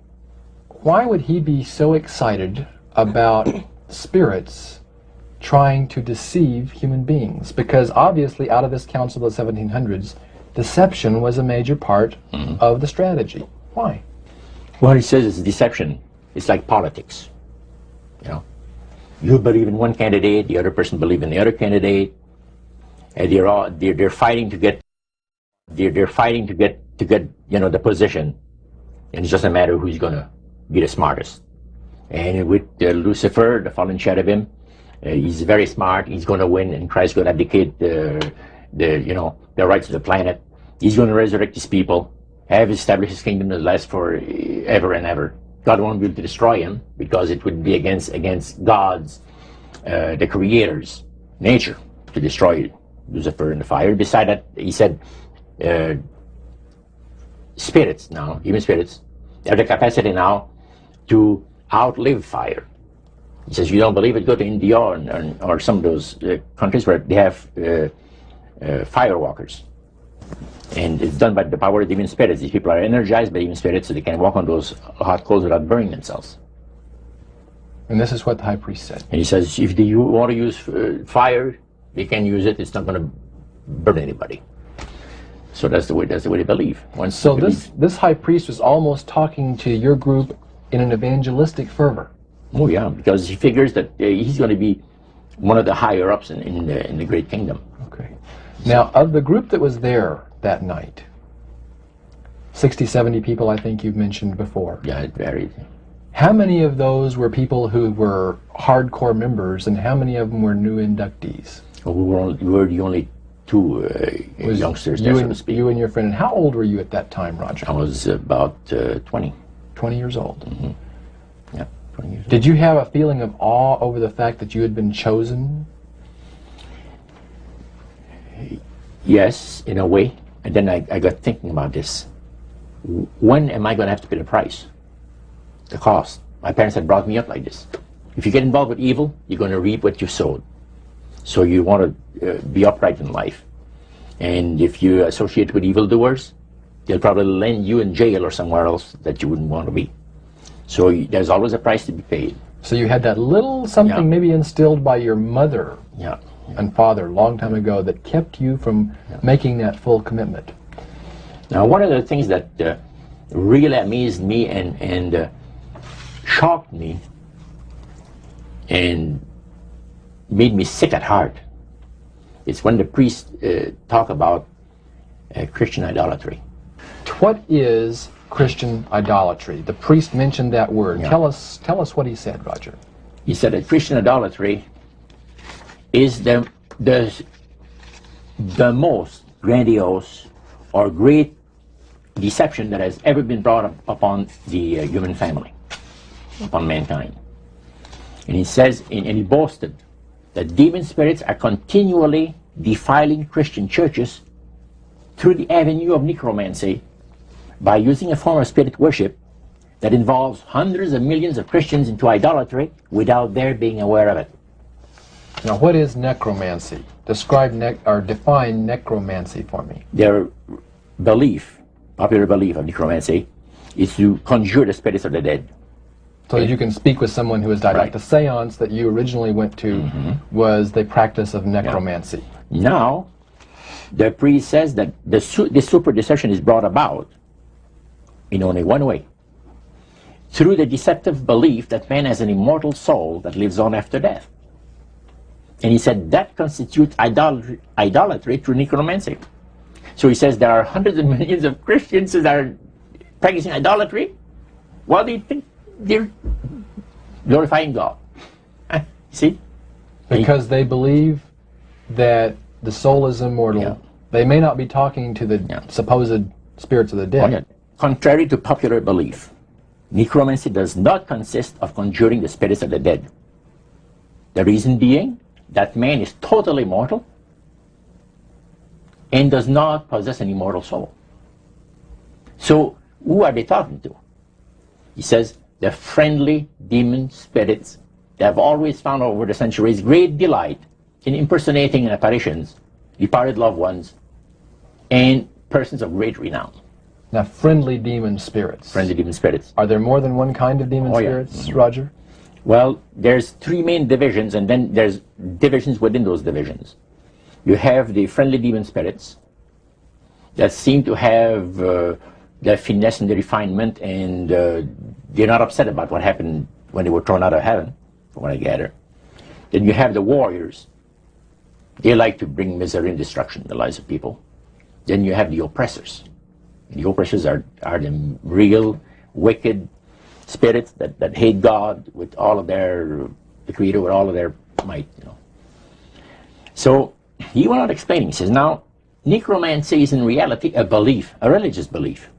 why would he be so excited about spirits trying to deceive human beings? Because obviously out of this council of the 1700s, deception was a major part of the strategy. Why? Well, he says it's deception. It's like politics. You know, you believe in one candidate, the other person believes in the other candidate, and they're fighting to get the position, and it doesn't matter who's going to be the smartest. And with Lucifer, the fallen cherubim, he's very smart. He's going to win, and Christ's going to abdicate the rights of the planet. He's going to resurrect his people, have established his kingdom that lasts for ever and ever. God won't be able to destroy him because it would be against God's, the Creator's nature to destroy Lucifer in the fire. Beside that, he said, spirits now, even spirits, have the capacity now to outlive fire. He says, you don't believe it, go to India or some of those countries where they have firewalkers. And it's done by the power of demon spirits. These people are energized by demon spirits, so they can walk on those hot coals without burning themselves. And this is what the high priest said. And he says, if you want to use fire, they can use it. It's not going to burn anybody. So that's the way they believe. So this high priest was almost talking to your group in an evangelistic fervor. Oh yeah, because he figures that he's going to be one of the higher ups in the great kingdom. Okay. Now, of the group that was there that night, 60, 70 people, I think you've mentioned before. Yeah, it varied. How many of those were people who were hardcore members, and how many of them were new inductees? Well, we were the only two youngsters there, so to speak. You and your friend. And how old were you at that time, Roger? I was about 20. 20 years old. Mm-hmm. Yeah, 20 years old. Did you have a feeling of awe over the fact that you had been chosen? Yes, in a way. And then I got thinking about this. When am I going to have to pay the price? The cost. My parents had brought me up like this. If you get involved with evil, you're going to reap what you sowed. So you want to be upright in life. And if you associate with evildoers, they'll probably land you in jail or somewhere else that you wouldn't want to be. So there's always a price to be paid. So you had that little something maybe instilled by your mother and father a long time ago that kept you from making that full commitment. Now, one of the things that really amazed me and shocked me and made me sick at heart is when the priests talk about Christian idolatry. What is Christian idolatry? The priest mentioned that word. Yeah. Tell us what he said, Roger. He said that Christian idolatry is the most grandiose or great deception that has ever been brought upon the human family, upon mankind. And he says, and he boasted, that demon spirits are continually defiling Christian churches through the avenue of necromancy by using a form of spirit worship that involves hundreds of millions of Christians into idolatry without their being aware of it. Now, what is necromancy? Define necromancy for me. Their belief, popular belief of necromancy, is to conjure the spirits of the dead. So that you can speak with someone who has died. Right. Like the seance that you originally went to was the practice of necromancy. Now, the priest says that the super deception is brought about in only one way. Through the deceptive belief that man has an immortal soul that lives on after death. And he said that constitutes idolatry through necromancy. So he says there are hundreds of millions of Christians that are practicing idolatry while they think they're glorifying God. See? Because they believe that the soul is immortal. Yeah. They may not be talking to the supposed spirits of the dead. Contrary to popular belief, necromancy does not consist of conjuring the spirits of the dead. The reason being that man is totally mortal and does not possess an immortal soul. So who are they talking to? He says the friendly demon spirits that have always found over the centuries great delight in impersonating in apparitions departed loved ones and persons of great renown. Now, friendly demon spirits. Friendly demon spirits. Are there more than one kind of demon Oh, yeah. spirits, Roger? Well, there's three main divisions, and then there's divisions within those divisions. You have the friendly demon spirits that seem to have the finesse and the refinement, and they're not upset about what happened when they were thrown out of heaven, from what I gather. Then you have the warriors. They like to bring misery and destruction in the lives of people. Then you have the oppressors. And the oppressors are the real wicked spirits that hate God with all of their, the Creator with all of their might, you know. So he went on explaining. He says, now, necromancy is in reality a belief, a religious belief.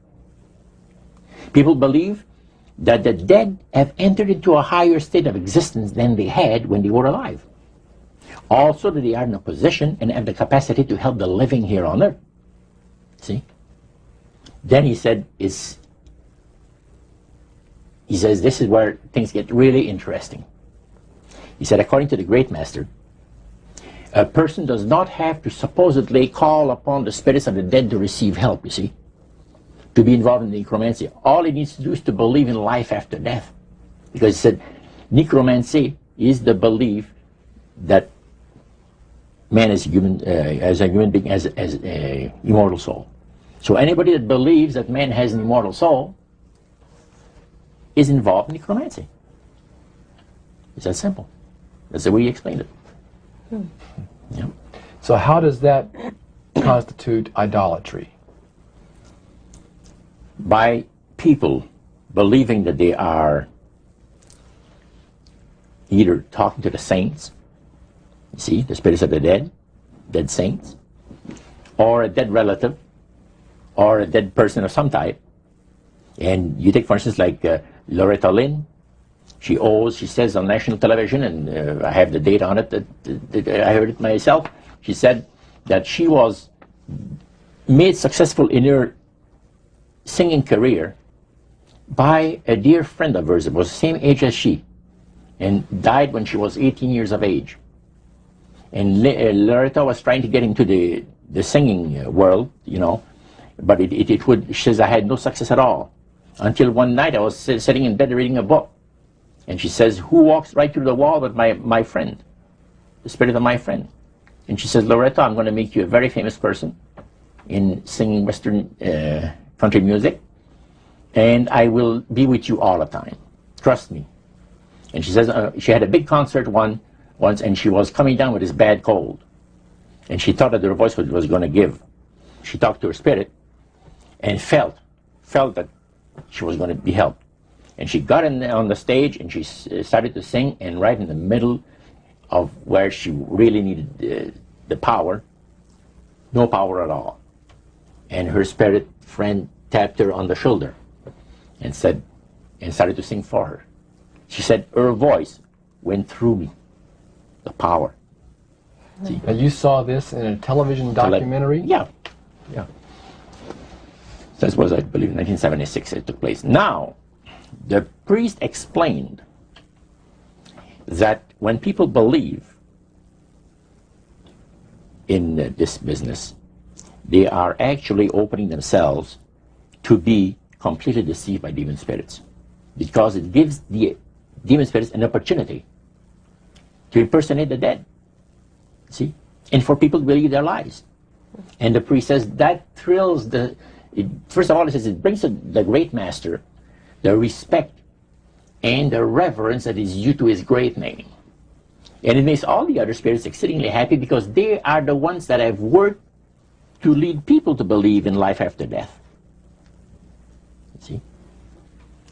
People believe that the dead have entered into a higher state of existence than they had when they were alive. Also that they are in a position and have the capacity to help the living here on earth. See? Then he said, he says, this is where things get really interesting. He said, according to the great master, a person does not have to supposedly call upon the spirits of the dead to receive help, you see, to be involved in necromancy. All he needs to do is to believe in life after death. Because he said, necromancy is the belief that man is human, as a human being, has an immortal soul. So anybody that believes that man has an immortal soul is involved in necromancy. It's that simple. That's the way he explained it. Yeah. So how does that constitute idolatry? By people believing that they are either talking to the saints, you see, the spirits of the dead, dead saints, or a dead relative, or a dead person of some type. And you take, for instance, like Loretta Lynn. She says on national television, and I have the date on it, that I heard it myself. She said that she was made successful in her singing career by a dear friend of hers that was the same age as she, and died when she was 18 years of age. And Loretta was trying to get into the singing world, you know, but she says, I had no success at all. Until one night I was sitting in bed reading a book. And she says, who walks right through the wall but my friend, the spirit of my friend? And she says, Loretta, I'm going to make you a very famous person in singing Western country music, and I will be with you all the time. Trust me. And she says, she had a big concert once, and she was coming down with this bad cold. And she thought that her voice was going to give. She talked to her spirit and felt that she was going to be helped. And she got on the stage and she started to sing, and right in the middle of where she really needed the power, no power at all. And her spirit friend tapped her on the shoulder and said, and started to sing for her. She said, her voice went through me, the power. See? And you saw this in a television documentary? Yeah. That was, I believe, 1976 it took place. Now, the priest explained that when people believe in this business, they are actually opening themselves to be completely deceived by demon spirits, because it gives the demon spirits an opportunity to impersonate the dead, see, and for people to believe their lies. And the priest says that thrills first of all, he says it brings the great master the respect and the reverence that is due to his great name. And it makes all the other spirits exceedingly happy, because they are the ones that have worked to lead people to believe in life after death. See?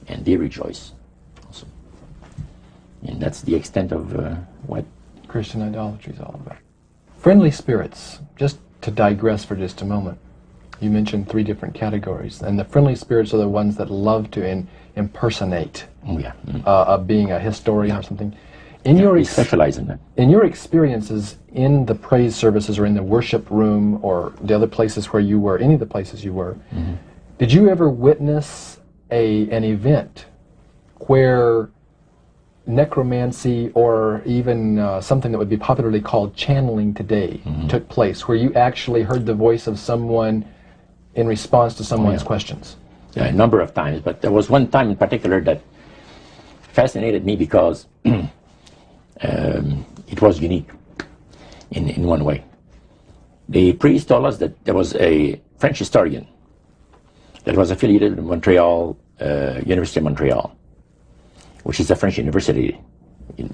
And they rejoice also. And that's the extent of what Christian idolatry is all about. Friendly spirits, just to digress for just a moment. You mentioned 3 different categories, and the friendly spirits are the ones that love to impersonate being a historian or something. We specialize in that. In your experiences in the praise services or in the worship room or the other places where you were, any of the places you were, did you ever witness an event where necromancy or even something that would be popularly called channeling today took place, where you actually heard the voice of someone in response to someone's yeah. questions? A number of times, but there was one time in particular that fascinated me because it was unique in one way. The priest told us that there was a French historian that was affiliated with Montreal, University of Montreal, which is a French university,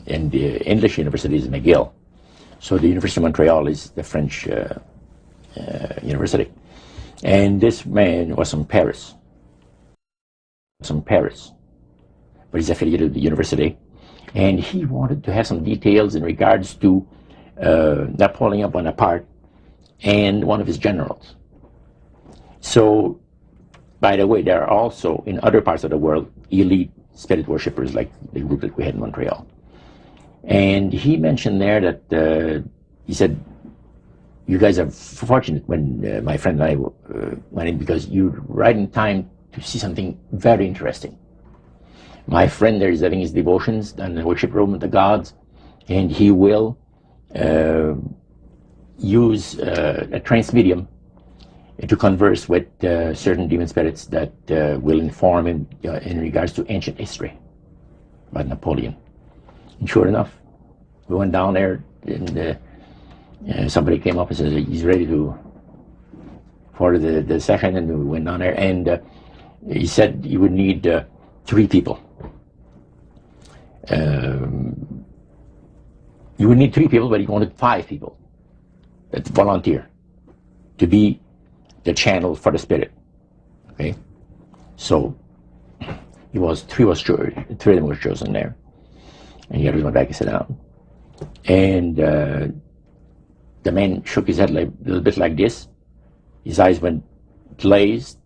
and the English university is McGill. So the University of Montreal is the French university. And this man was from Paris. But he's affiliated with the university, and he wanted to have some details in regards to Napoleon Bonaparte and one of his generals. So, by the way, there are also in other parts of the world elite spirit worshippers like the group that we had in Montreal. And he mentioned there that he said, "You guys are fortunate when my friend and I went in, because you're right in time to see something very interesting. My friend there is having his devotions in the worship room of the gods, and he will use a trance medium to converse with certain demon spirits that will inform him in regards to ancient history about Napoleon." And sure enough, we went down there, and somebody came up and said he's ready for the session, and we went down there, and he said he would need 3 people. You would need 3 people, but he wanted 5 people that volunteer to be the channel for the spirit. Okay, so 3 of them were chosen there, and the others went back and sat down. And the man shook his head a little bit like this. His eyes went glazed,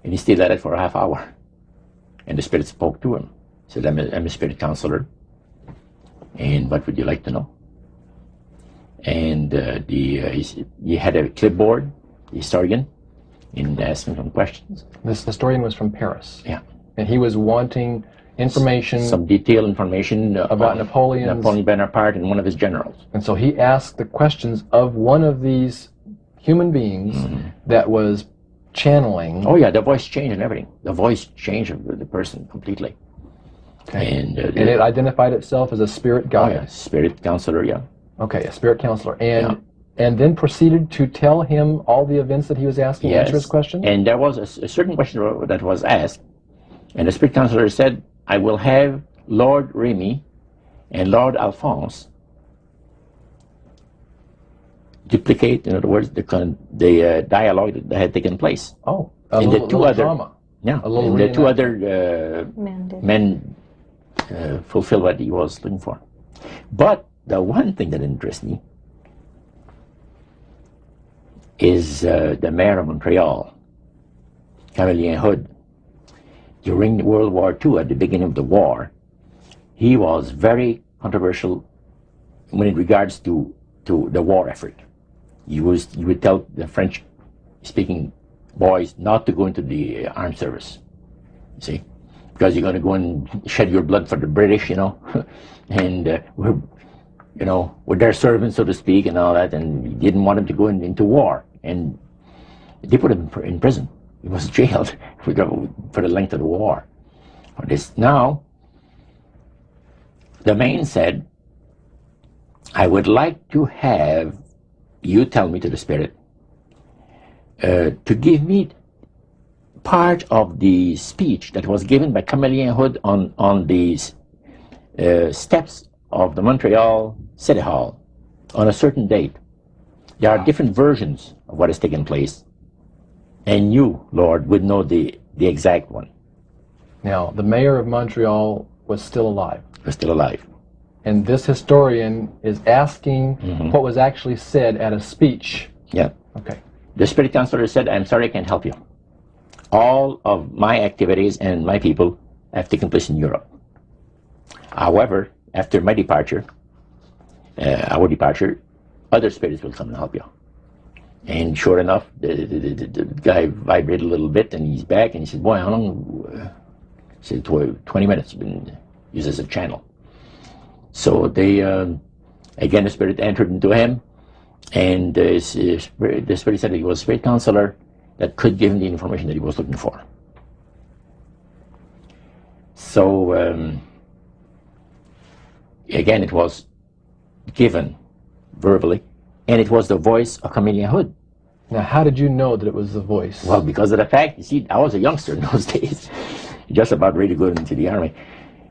and he stayed at it for a half hour. And the spirit spoke to him. He said, I'm a spirit counselor, and what would you like to know? And he had a clipboard, the historian, and asked him some questions. This historian was from Paris. Yeah. And he was wanting information, some detailed information about Napoleon Bonaparte and one of his generals. And so he asked the questions of one of these human beings that was channeling. Oh yeah, the voice changed and everything. The voice changed of the person completely. Okay. And it identified itself as a spirit guide. Oh yeah, spirit counselor, yeah. Okay, a spirit counselor. And then proceeded to tell him all the events that he was asking, yes. answer his questions? And there was a certain question that was asked, and the spirit counselor said, I will have Lord Remy and Lord Alphonse duplicate, in other words, the dialogue that had taken place. Oh, and the two other drama. Yeah, and the 2 other men fulfilled what he was looking for. But the one thing that interests me is the mayor of Montreal, Camillien Hood. During World War II, at the beginning of the war, he was very controversial when in regards to the war effort. He would tell the French-speaking boys not to go into the armed service, you see, because you're going to go and shed your blood for the British, and we're their servants, so to speak, and all that, and he didn't want him to go into war, and they put him in prison. He was jailed for the length of the war. For this. Now, the man said, I would like to have you tell me, to the spirit, to give me part of the speech that was given by Camillien Hood on the steps of the Montreal City Hall on a certain date. There are different versions of what has taken place, and you, Lord, would know the exact one. Now, the mayor of Montreal was still alive. Was still alive. And this historian is asking what was actually said at a speech. Yeah. Okay. The spirit counselor said, I'm sorry, I can't help you. All of my activities and my people have taken place in Europe. However, after my departure, our departure, other spirits will come and help you. And sure enough, the guy vibrated a little bit, and he's back, and he said, boy, how long? He said, 20 minutes, been used as a channel. So they, again, the spirit entered into him, and the spirit said he was a spirit counselor, that could give him the information that he was looking for. So, again, it was given verbally, and it was the voice of Chameleon Hood. Now, how did you know that it was the voice? Well, because of the fact, you see, I was a youngster in those days, just about ready to go into the army.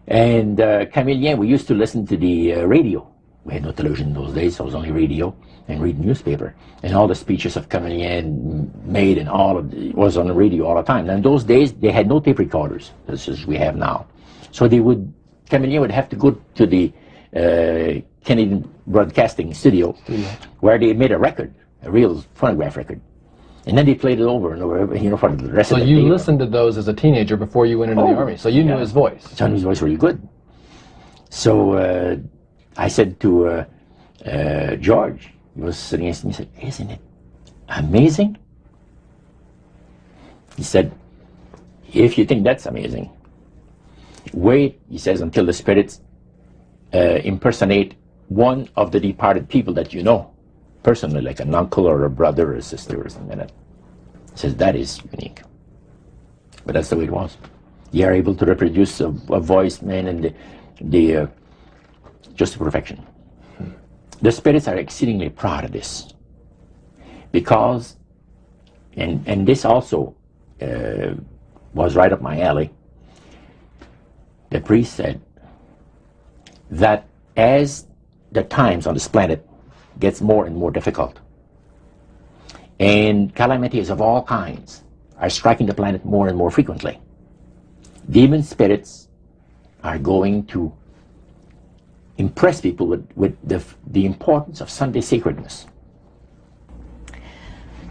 And Chameleon, we used to listen to the radio. We had no television in those days, so it was only radio, and read newspaper. And all the speeches of Chameleon made and all of it was on the radio all the time. Now, in those days, they had no tape recorders, as we have now. So Chameleon would have to go to the Canadian Broadcasting Studio, where they made a record, a real phonograph record. And then they played it over and over, for the rest of the day. So you listened to those as a teenager before you went into the army, so you knew his voice. So I knew his voice really good. So I said to George, he was sitting next to me, he said, "Isn't it amazing?" He said, "If you think that's amazing, wait," he says, "until the spirits impersonate one of the departed people that you know, personally, like an uncle or a brother or a sister or something like that." He says, "That is unique." But that's the way it was. You are able to reproduce a voice, man, and the just to perfection. The spirits are exceedingly proud of this, because, and this also was right up my alley. The priest said that as the times on this planet gets more and more difficult, and calamities of all kinds are striking the planet more and more frequently, demon spirits are going to impress people with the importance of Sunday sacredness.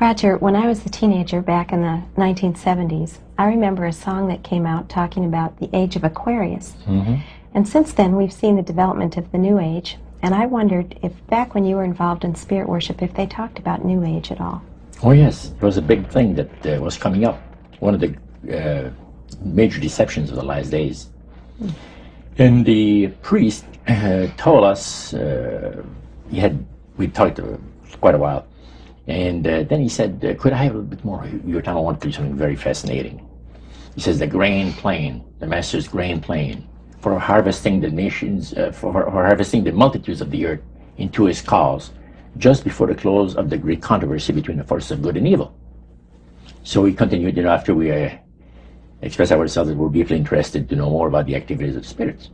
Roger, when I was a teenager back in the 1970s, I remember a song that came out talking about the age of Aquarius. Mm-hmm. And since then, we've seen the development of the New Age, and I wondered if back when you were involved in spirit worship, if they talked about New Age at all. Oh yes, it was a big thing that was coming up. One of the major deceptions of the last days. And the priest told us, we talked quite a while, and then he said, "Could I have a little bit more of your time? I want to do something very fascinating." He says, "The grand plan, the master's grand plan for harvesting the nations, for harvesting the multitudes of the earth into his cause, just before the close of the great controversy between the forces of good and evil." So we continued, after we expressed ourselves that we're deeply interested to know more about the activities of spirits.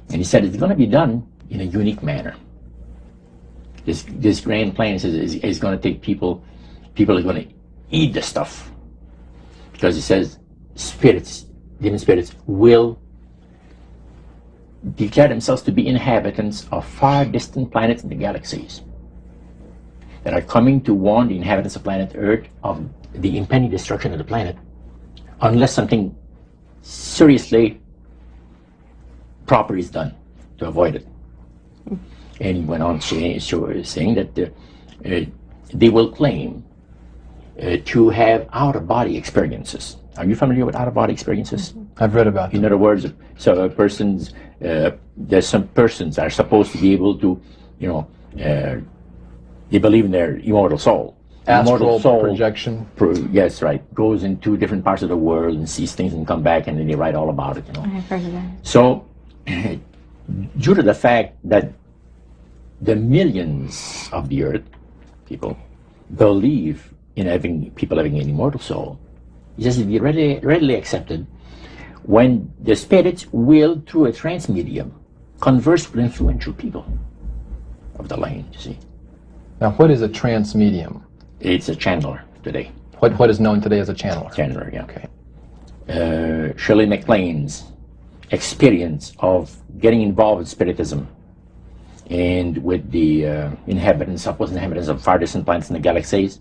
And he said it's going to be done in a unique manner. This grand plan is going to take people are going to eat the stuff. Because he says spirits, demon spirits, will declare themselves to be inhabitants of far distant planets in the galaxies that are coming to warn the inhabitants of planet Earth of the impending destruction of the planet, unless something seriously proper is done to avoid it. And he went on saying that they will claim to have out-of-body experiences. Are you familiar with out-of-body experiences? I've read about them. In other words, so there's some persons are supposed to be able to, they believe in their immortal soul. Astral projection. Yes, right. Goes into different parts of the world and sees things and come back, and then they write all about it. I've heard of that. So, due to the fact that the millions of the earth people believe in people having an immortal soul, it has to be readily accepted when the spirits will, through a trance medium, converse with influential people of the land. You see. Now, what is a trance medium? It's a channeler today. What is known today as a channeler? Channeler, yeah. Okay. Shirley MacLaine's experience of getting involved with spiritism and with the supposed inhabitants of far distant planets in the galaxies,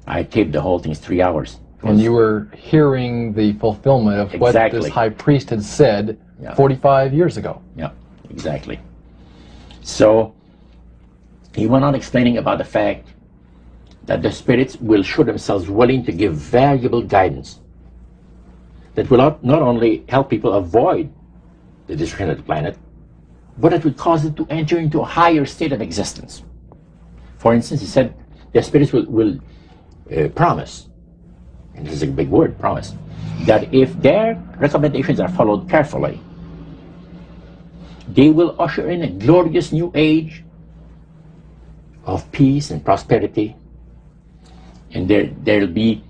I taped the whole thing. It's 3 hours. And you were hearing the fulfillment of what this high priest had said 45 years ago. Yeah, exactly. So he went on explaining about the fact that the spirits will show themselves willing to give valuable guidance that will not only help people avoid the destruction of the planet, but it would cause them to enter into a higher state of existence. For instance, he said the spirits will promise and this is a big word, promise, that if their recommendations are followed carefully, they will usher in a glorious new age of peace and prosperity, and there'll be,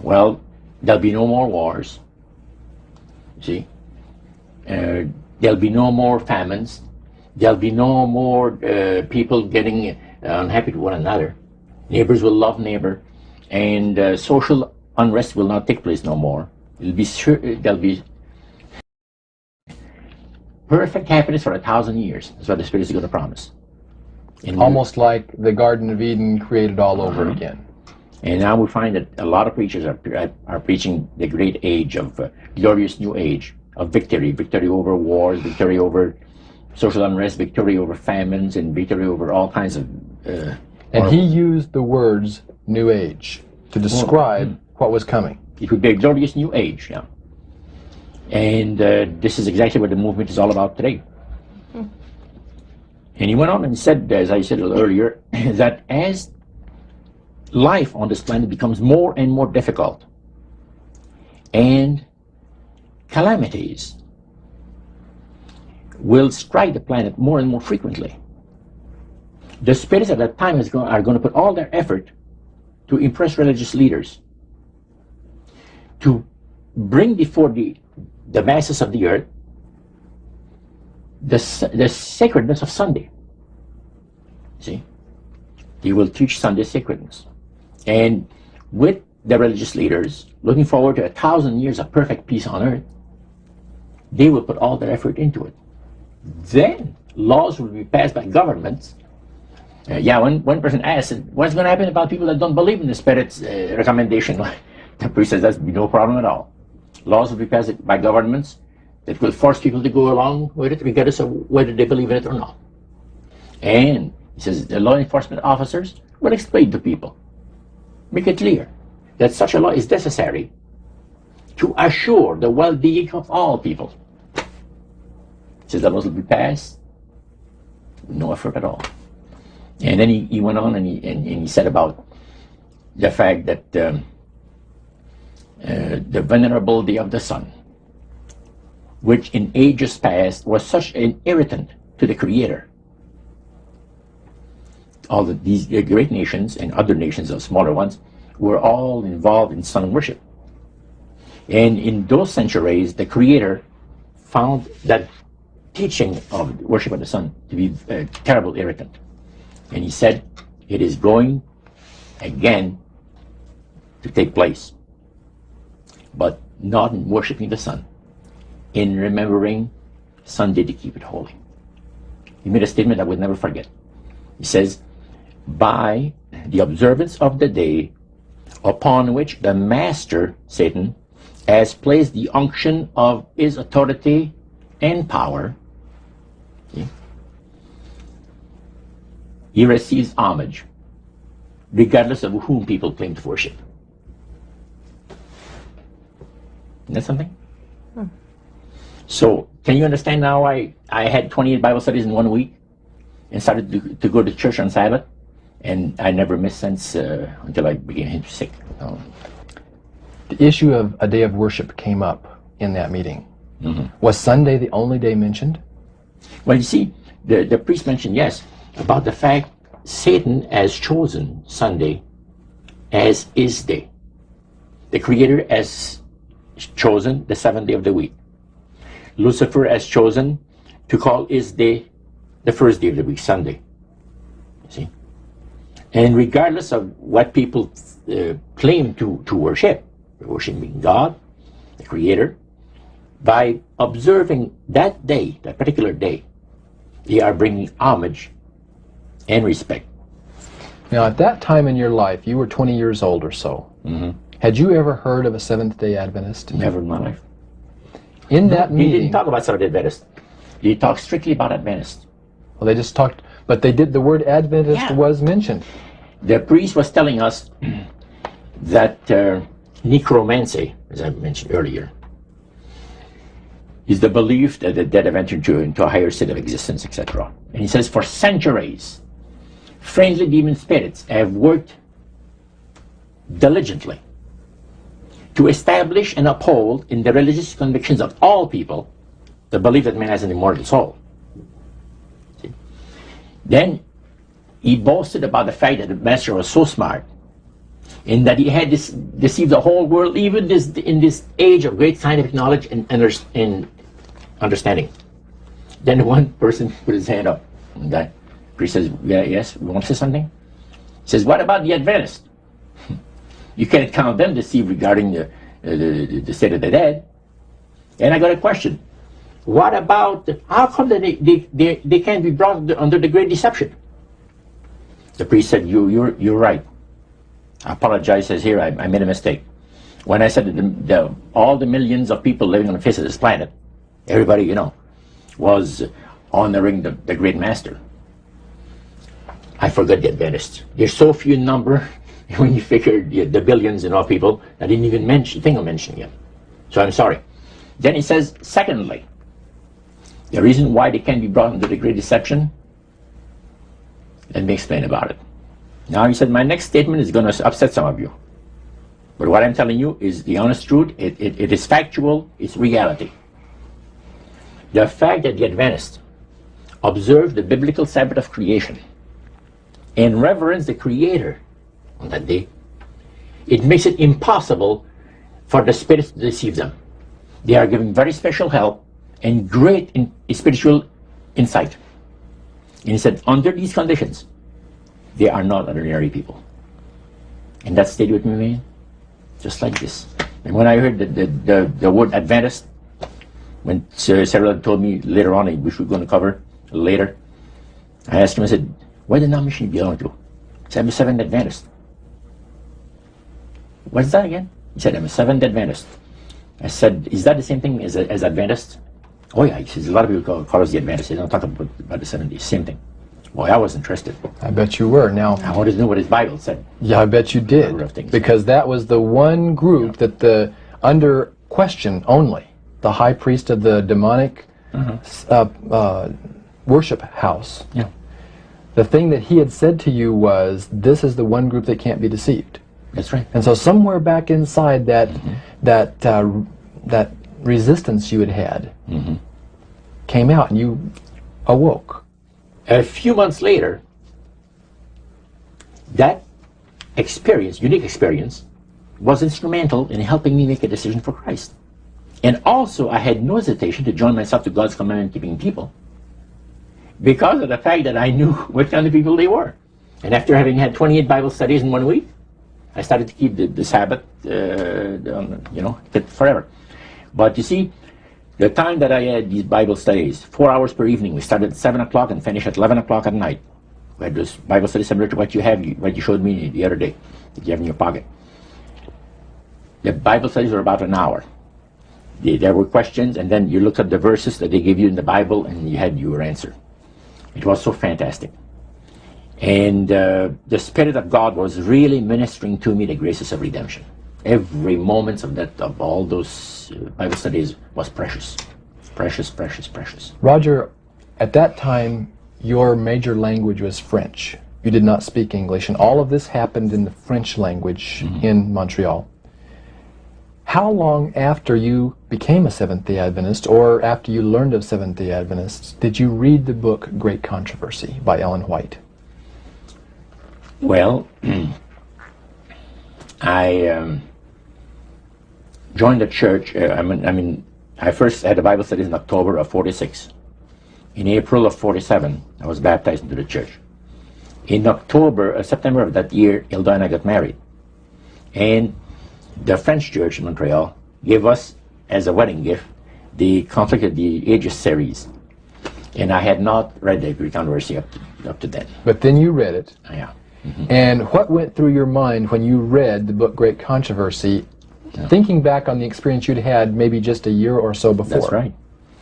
well, there'll be no more wars, see, there'll be no more famines, there'll be no more people getting unhappy with one another, neighbors will love neighbor, and social unrest will not take place no more. It'll be sure, there'll be perfect happiness for 1,000 years. That's what the Spirit is going to promise. And Almost like the Garden of Eden created all over again. And now we find that a lot of preachers are preaching the great age of glorious new age of victory, victory over wars, victory over social unrest, victory over famines, and victory over all kinds of. And he used the words New Age to describe what was coming. It would be a glorious new age, yeah. And this is exactly what the movement is all about today. And he went on and said, as I said a little earlier, that as life on this planet becomes more and more difficult, and calamities will strike the planet more and more frequently, the spirits at that time are going to put all their effort to impress religious leaders, to bring before the masses of the earth the sacredness of Sunday. See? They will teach Sunday sacredness. And with the religious leaders, looking forward to 1,000 years of perfect peace on earth, they will put all their effort into it. Then laws will be passed by governments. One person asked, what's going to happen about people that don't believe in the Spirit's recommendation? The priest says, that's no problem at all. Laws will be passed by governments that will force people to go along with it, regardless of whether they believe in it or not. And he says the law enforcement officers will explain to people, make it clear that such a law is necessary to assure the well-being of all people. He says the laws will be passed, no effort at all. And then he went on and he said about the fact that the venerability of the sun, which in ages past was such an irritant to the Creator. All these great nations and other nations, of smaller ones, were all involved in sun worship. And in those centuries, the Creator found that teaching of worship of the sun to be a terrible irritant. And he said, it is going again to take place, but not in worshiping the sun, in remembering Sunday to keep it holy. He made a statement I would never forget. He says, by the observance of the day upon which the master, Satan, has placed the unction of his authority and power, he receives homage, regardless of whom people claim to worship. Isn't that something? So, can you understand now why I had 28 Bible studies in 1 week and started to go to church on Sabbath? And I never missed since until I became sick. The issue of a day of worship came up in that meeting. Was Sunday the only day mentioned? Well, you see, the priest mentioned, yes, about the fact Satan has chosen Sunday as his day. The Creator has chosen the seventh day of the week. Lucifer has chosen to call his day the first day of the week, Sunday. See? And regardless of what people claim to worship, worshiping God, the Creator, by observing that day, that particular day, they are bringing homage and respect. Now, at that time in your life, you were 20 years old or so. Had you ever heard of a Seventh-day Adventist? Never in my life. In that meeting, He didn't talk about Seventh-day Adventist. He talked strictly about Adventist. Well, they just talked, but they did. The word Adventist was mentioned. The priest was telling us that necromancy, as I mentioned earlier, is the belief that the dead have entered into a higher state of existence, etc. And he says, for centuries, friendly demon spirits have worked diligently to establish and uphold in the religious convictions of all people the belief that man has an immortal soul. See? Then he boasted about the fact that the master was so smart in that he had deceived the whole world, even in this age of great scientific knowledge and understanding. Then one person put his hand up. And the priest says, yeah, yes, we want to say something? He says, what about the Adventists? You can't count them deceived regarding the state of the dead. And I got a question. What about, how come that they can't be brought under the great deception? The priest said, you're right. I apologize, says here, I made a mistake. When I said that all the millions of people living on the face of this planet, everybody, you know, was honoring the great master. I forgot the Adventists. There's so few in number when you figure the billions and all people, I didn't even think of mentioning it. So I'm sorry. Then he says, secondly, the reason why they can't be brought under the great deception, let me explain about it. Now he said, my next statement is going to upset some of you. But what I'm telling you is the honest truth. It is factual. It's reality. The fact that the Adventists observe the biblical Sabbath of creation and reverence the Creator on that day, it makes it impossible for the spirits to deceive them. They are given very special help and great spiritual insight. And he said, under these conditions, they are not ordinary people. And that stayed with me, man, just like this. And when I heard the word Adventist, when Sarah told me later on, which we're going to cover later, I asked him, I said, what denomination do you belong to? He said, I'm a Seventh Adventist. What's that again? He said, I'm a Seventh Adventist. I said, is that the same thing as Adventist? Oh yeah, he says, a lot of people call us the Adventists. They don't talk about the 70s, same thing. Boy, I was interested. I bet you were. Now, I wanted to know what his Bible said. Yeah, I bet you did. Because that was the one group that under question only, the high priest of the demonic worship house. Yeah. The thing that he had said to you was, this is the one group that can't be deceived. That's right. And so somewhere back inside that that resistance you had came out, and you awoke. A few months later, that experience, unique experience, was instrumental in helping me make a decision for Christ. And also, I had no hesitation to join myself to God's commandment-keeping people because of the fact that I knew what kind of people they were. And after having had 28 Bible studies in 1 week, I started to keep the Sabbath, forever. But you see, the time that I had these Bible studies, 4 hours per evening, we started at 7 o'clock and finished at 11 o'clock at night. We had this Bible study similar to what you showed me the other day, that you have in your pocket. The Bible studies were about an hour. There were questions, and then you looked at the verses that they gave you in the Bible, and you had your answer. It was so fantastic. And the Spirit of God was really ministering to me the graces of redemption. Every moment of all those Bible studies was precious. Precious, precious, precious. Roger, at that time, your major language was French. You did not speak English, and all of this happened in the French language in Montreal. How long after you became a Seventh-day Adventist, or after you learned of Seventh-day Adventists, did you read the book Great Controversy by Ellen White? Well, I joined the church. I first had the Bible studies in October of 46. In April of 47, I was baptized into the church. In September of that year, Hilda and I got married. And the French church in Montreal gave us, as a wedding gift, the Conflict of the Ages series. And I had not read the Great Controversy up to then. But then you read it. Yeah. And what went through your mind when you read the book Great Controversy, thinking back on the experience you'd had maybe just a year or so before? That's right.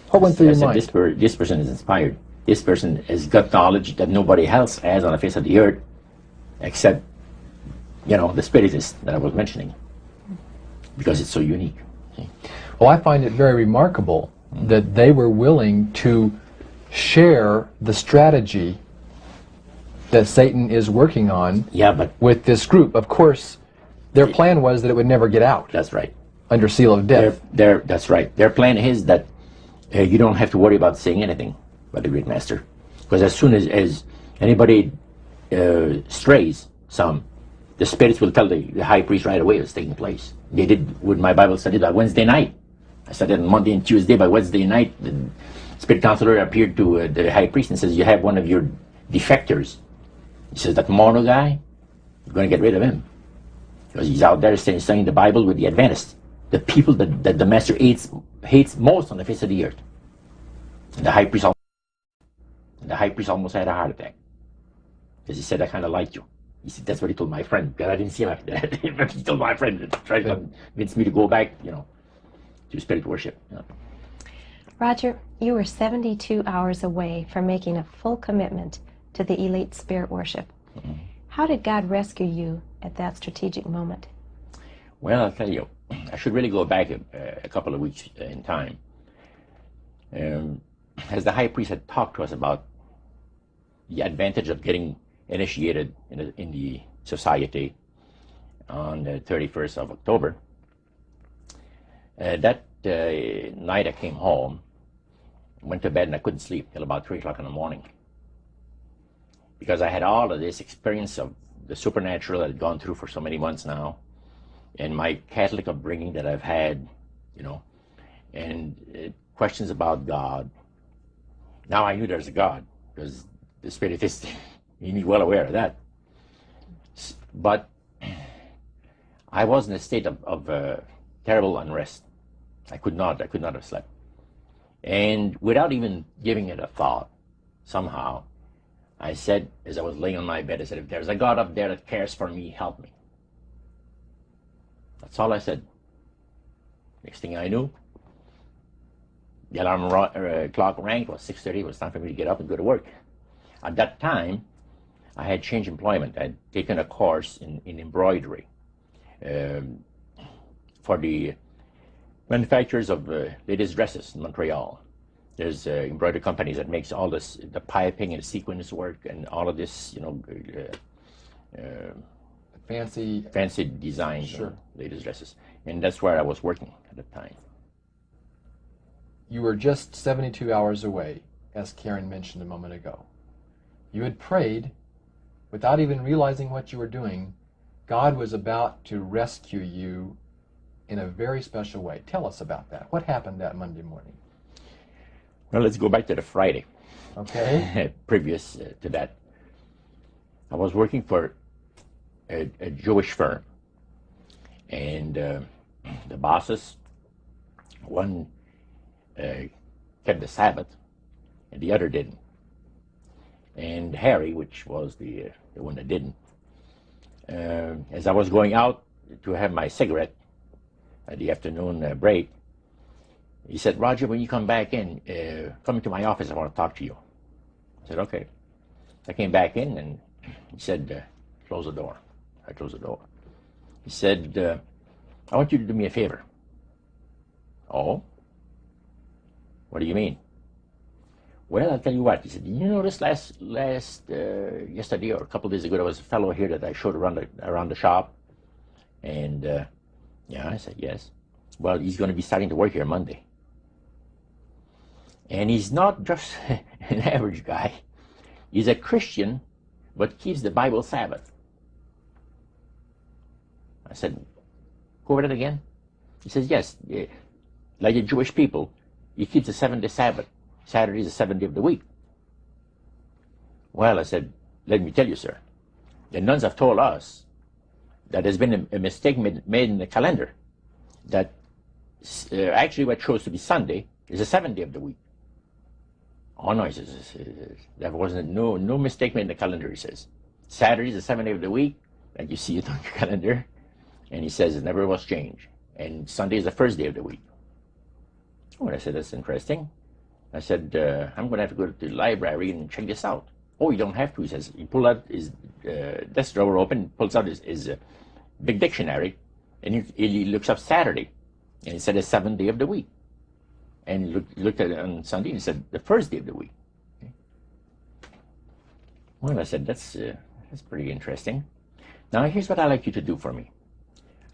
What went through your mind? This person is inspired. This person has got knowledge that nobody else has on the face of the earth, except, the Spiritist that I was mentioning, because it's so unique. Well, I find it very remarkable that they were willing to share the strategy that Satan is working on with this group. Of course, Their plan was that it would never get out. That's right. Under seal of death. That's right. Their plan is that you don't have to worry about saying anything by the great master. Because as soon as anybody strays some, the spirits will tell the high priest right away what's taking place. They did with my Bible study that Wednesday night. I studied on Monday and Tuesday. By Wednesday night, the spirit counselor appeared to the high priest and says, you have one of your defectors. He says, that Morneau guy, you're going to get rid of him. Because he's out there studying the Bible with the Adventists, the people that the master hates most on the face of the earth. And the high priest almost had a heart attack. Because he said, I kind of like you. He said, that's what he told my friend. Because I didn't see him after that. But he told my friend to try to convince me to go back, to spirit worship. Roger, you were 72 hours away from making a full commitment to the elite spirit worship. Mm-hmm. How did God rescue you at that strategic moment? Well, I'll tell you, I should really go back a couple of weeks in time. As the high priest had talked to us about the advantage of getting initiated in the society on the 31st of October, that night I came home, went to bed, and I couldn't sleep till about 3 o'clock in the morning. Because I had all of this experience of the supernatural that I'd gone through for so many months now, and my Catholic upbringing that I've had, and questions about God. Now I knew there's a God, because the Spiritist, he's well aware of that. But I was in a state of terrible unrest. I could not have slept. And without even giving it a thought, somehow, I said, as I was laying on my bed, I said, if there's a God up there that cares for me, help me. That's all I said. Next thing I knew, the alarm clock rang. It was 6:30. It was time for me to get up and go to work. At that time, I had changed employment. I had taken a course in embroidery for the manufacturers of ladies' dresses in Montreal. There's embroidery companies that makes all this, the piping and sequins work and all of this, fancy designs, sure, ladies' dresses. And that's where I was working at the time. You were just 72 hours away, as Karen mentioned a moment ago. You had prayed without even realizing what you were doing. God was about to rescue you in a very special way. Tell us about that. What happened that Monday morning? Well, let's go back to the Friday. Okay. Previous to that. I was working for a Jewish firm. And the bosses, one kept the Sabbath, and the other didn't. And Harry, which was the one that didn't, as I was going out to have my cigarette at the afternoon break, he said, Roger, when you come back in, come into my office, I want to talk to you. I said, okay. I came back in, and he said, close the door. I closed the door. He said, I want you to do me a favor. Oh? What do you mean? Well, I'll tell you what. He said, you notice yesterday or a couple of days ago, there was a fellow here that I showed around the shop. And, yeah, I said, yes. Well, he's going to be starting to work here Monday. And he's not just an average guy. He's a Christian, but keeps the Bible Sabbath. I said, go over that again? He says, yes, like the Jewish people, he keeps the 7-day Sabbath. Saturday is the 7th day of the week. Well, I said, let me tell you, sir, the nuns have told us that there's been a mistake made in the calendar, that actually what shows to be Sunday is the 7th day of the week. Oh, no, he says, there wasn't no mistake made in the calendar, he says. Saturday is the 7th day of the week, like you see it on your calendar. And he says it never was changed. And Sunday is the first day of the week. Oh, and I said, that's interesting. I said, I'm going to have to go to the library and check this out. Oh, you don't have to, he says. He pulled out his desk drawer open, pulls out his big dictionary, and he looks up Saturday. And he said the 7th day of the week. And he looked at it on Sunday and he said the first day of the week. Okay. Well, I said, that's pretty interesting. Now, here's what I'd like you to do for me.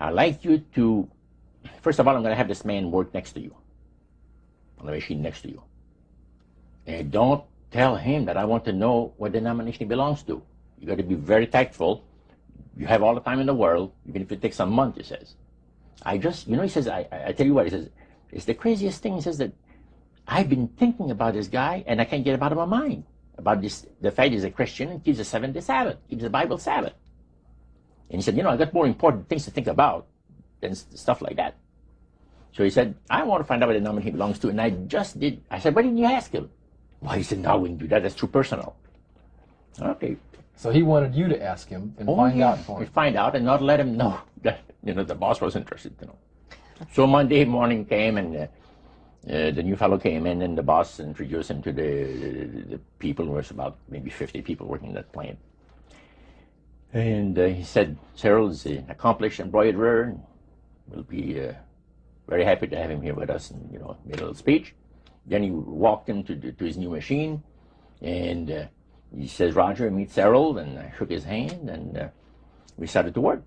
I'd like you to, first of all, I'm going to have this man work next to you, on the machine next to you. And don't tell him that I want to know what denomination he belongs to. You got to be very tactful. You have all the time in the world, even if it takes a month, he says. He says, I tell you what, he says, it's the craziest thing, he says, that I've been thinking about this guy, and I can't get him out of my mind. About this, the fact he's a Christian and keeps the seventh-day Sabbath, keeps the Bible Sabbath. And he said, I got more important things to think about than stuff like that. So he said, I want to find out what denomination he belongs to, and I just did. I said, why didn't you ask him? Well, he said, no, we didn't do that. That's too personal. Okay. So he wanted you to ask him and find out for him. Find out and not let him know that the boss was interested. So Monday morning came, and the new fellow came in, and the boss introduced him to the people. There was about maybe 50 people working in that plant. And he said, Cyril is an accomplished embroiderer, and we'll be very happy to have him here with us, and made a little speech. Then he walked him to his new machine, and he says, Roger, meet Cyril, and I shook his hand, and we started to work.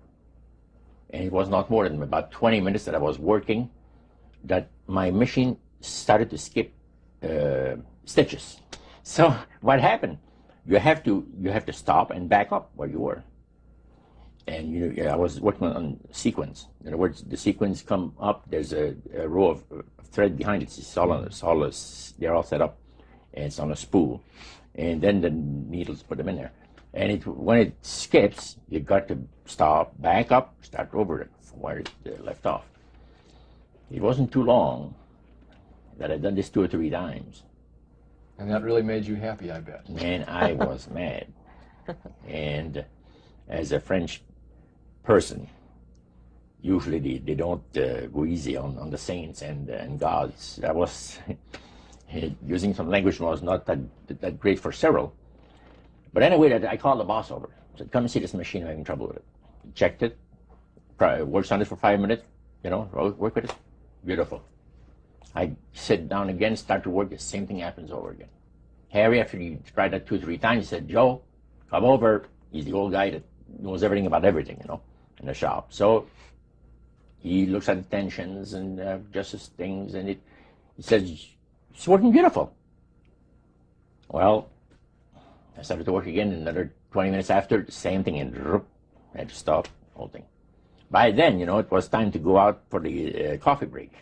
And it was not more than about 20 minutes that I was working that my machine started to skip stitches. So what happened? You have to stop and back up where you were. And I was working on sequence. In other words, the sequence come up. There's a row of thread behind it. They're all set up, and it's on a spool. And then the needles put them in there. And when it skips, you got to stop, back up, start over it from where it left off. It wasn't too long that I'd done this 2 or 3 times. And that really made you happy, I bet. Man, I was mad. And as a French person, usually they don't go easy on the saints and gods. I was using some language that was not that great for Cyril. But anyway, I called the boss over. I said, come and see this machine, I'm having trouble with it. He checked it, works on it for 5 minutes, work with it. Beautiful. I sit down again, start to work, the same thing happens over again. Harry, after he tried that 2 or 3 times, he said, Joe, come over. He's the old guy that knows everything about everything, in the shop. So he looks at the tensions and adjusts things, and he says, it's working beautiful. Well, I started to work again, and another 20 minutes after, the same thing, and I had to stop the whole thing. By then, it was time to go out for the coffee break.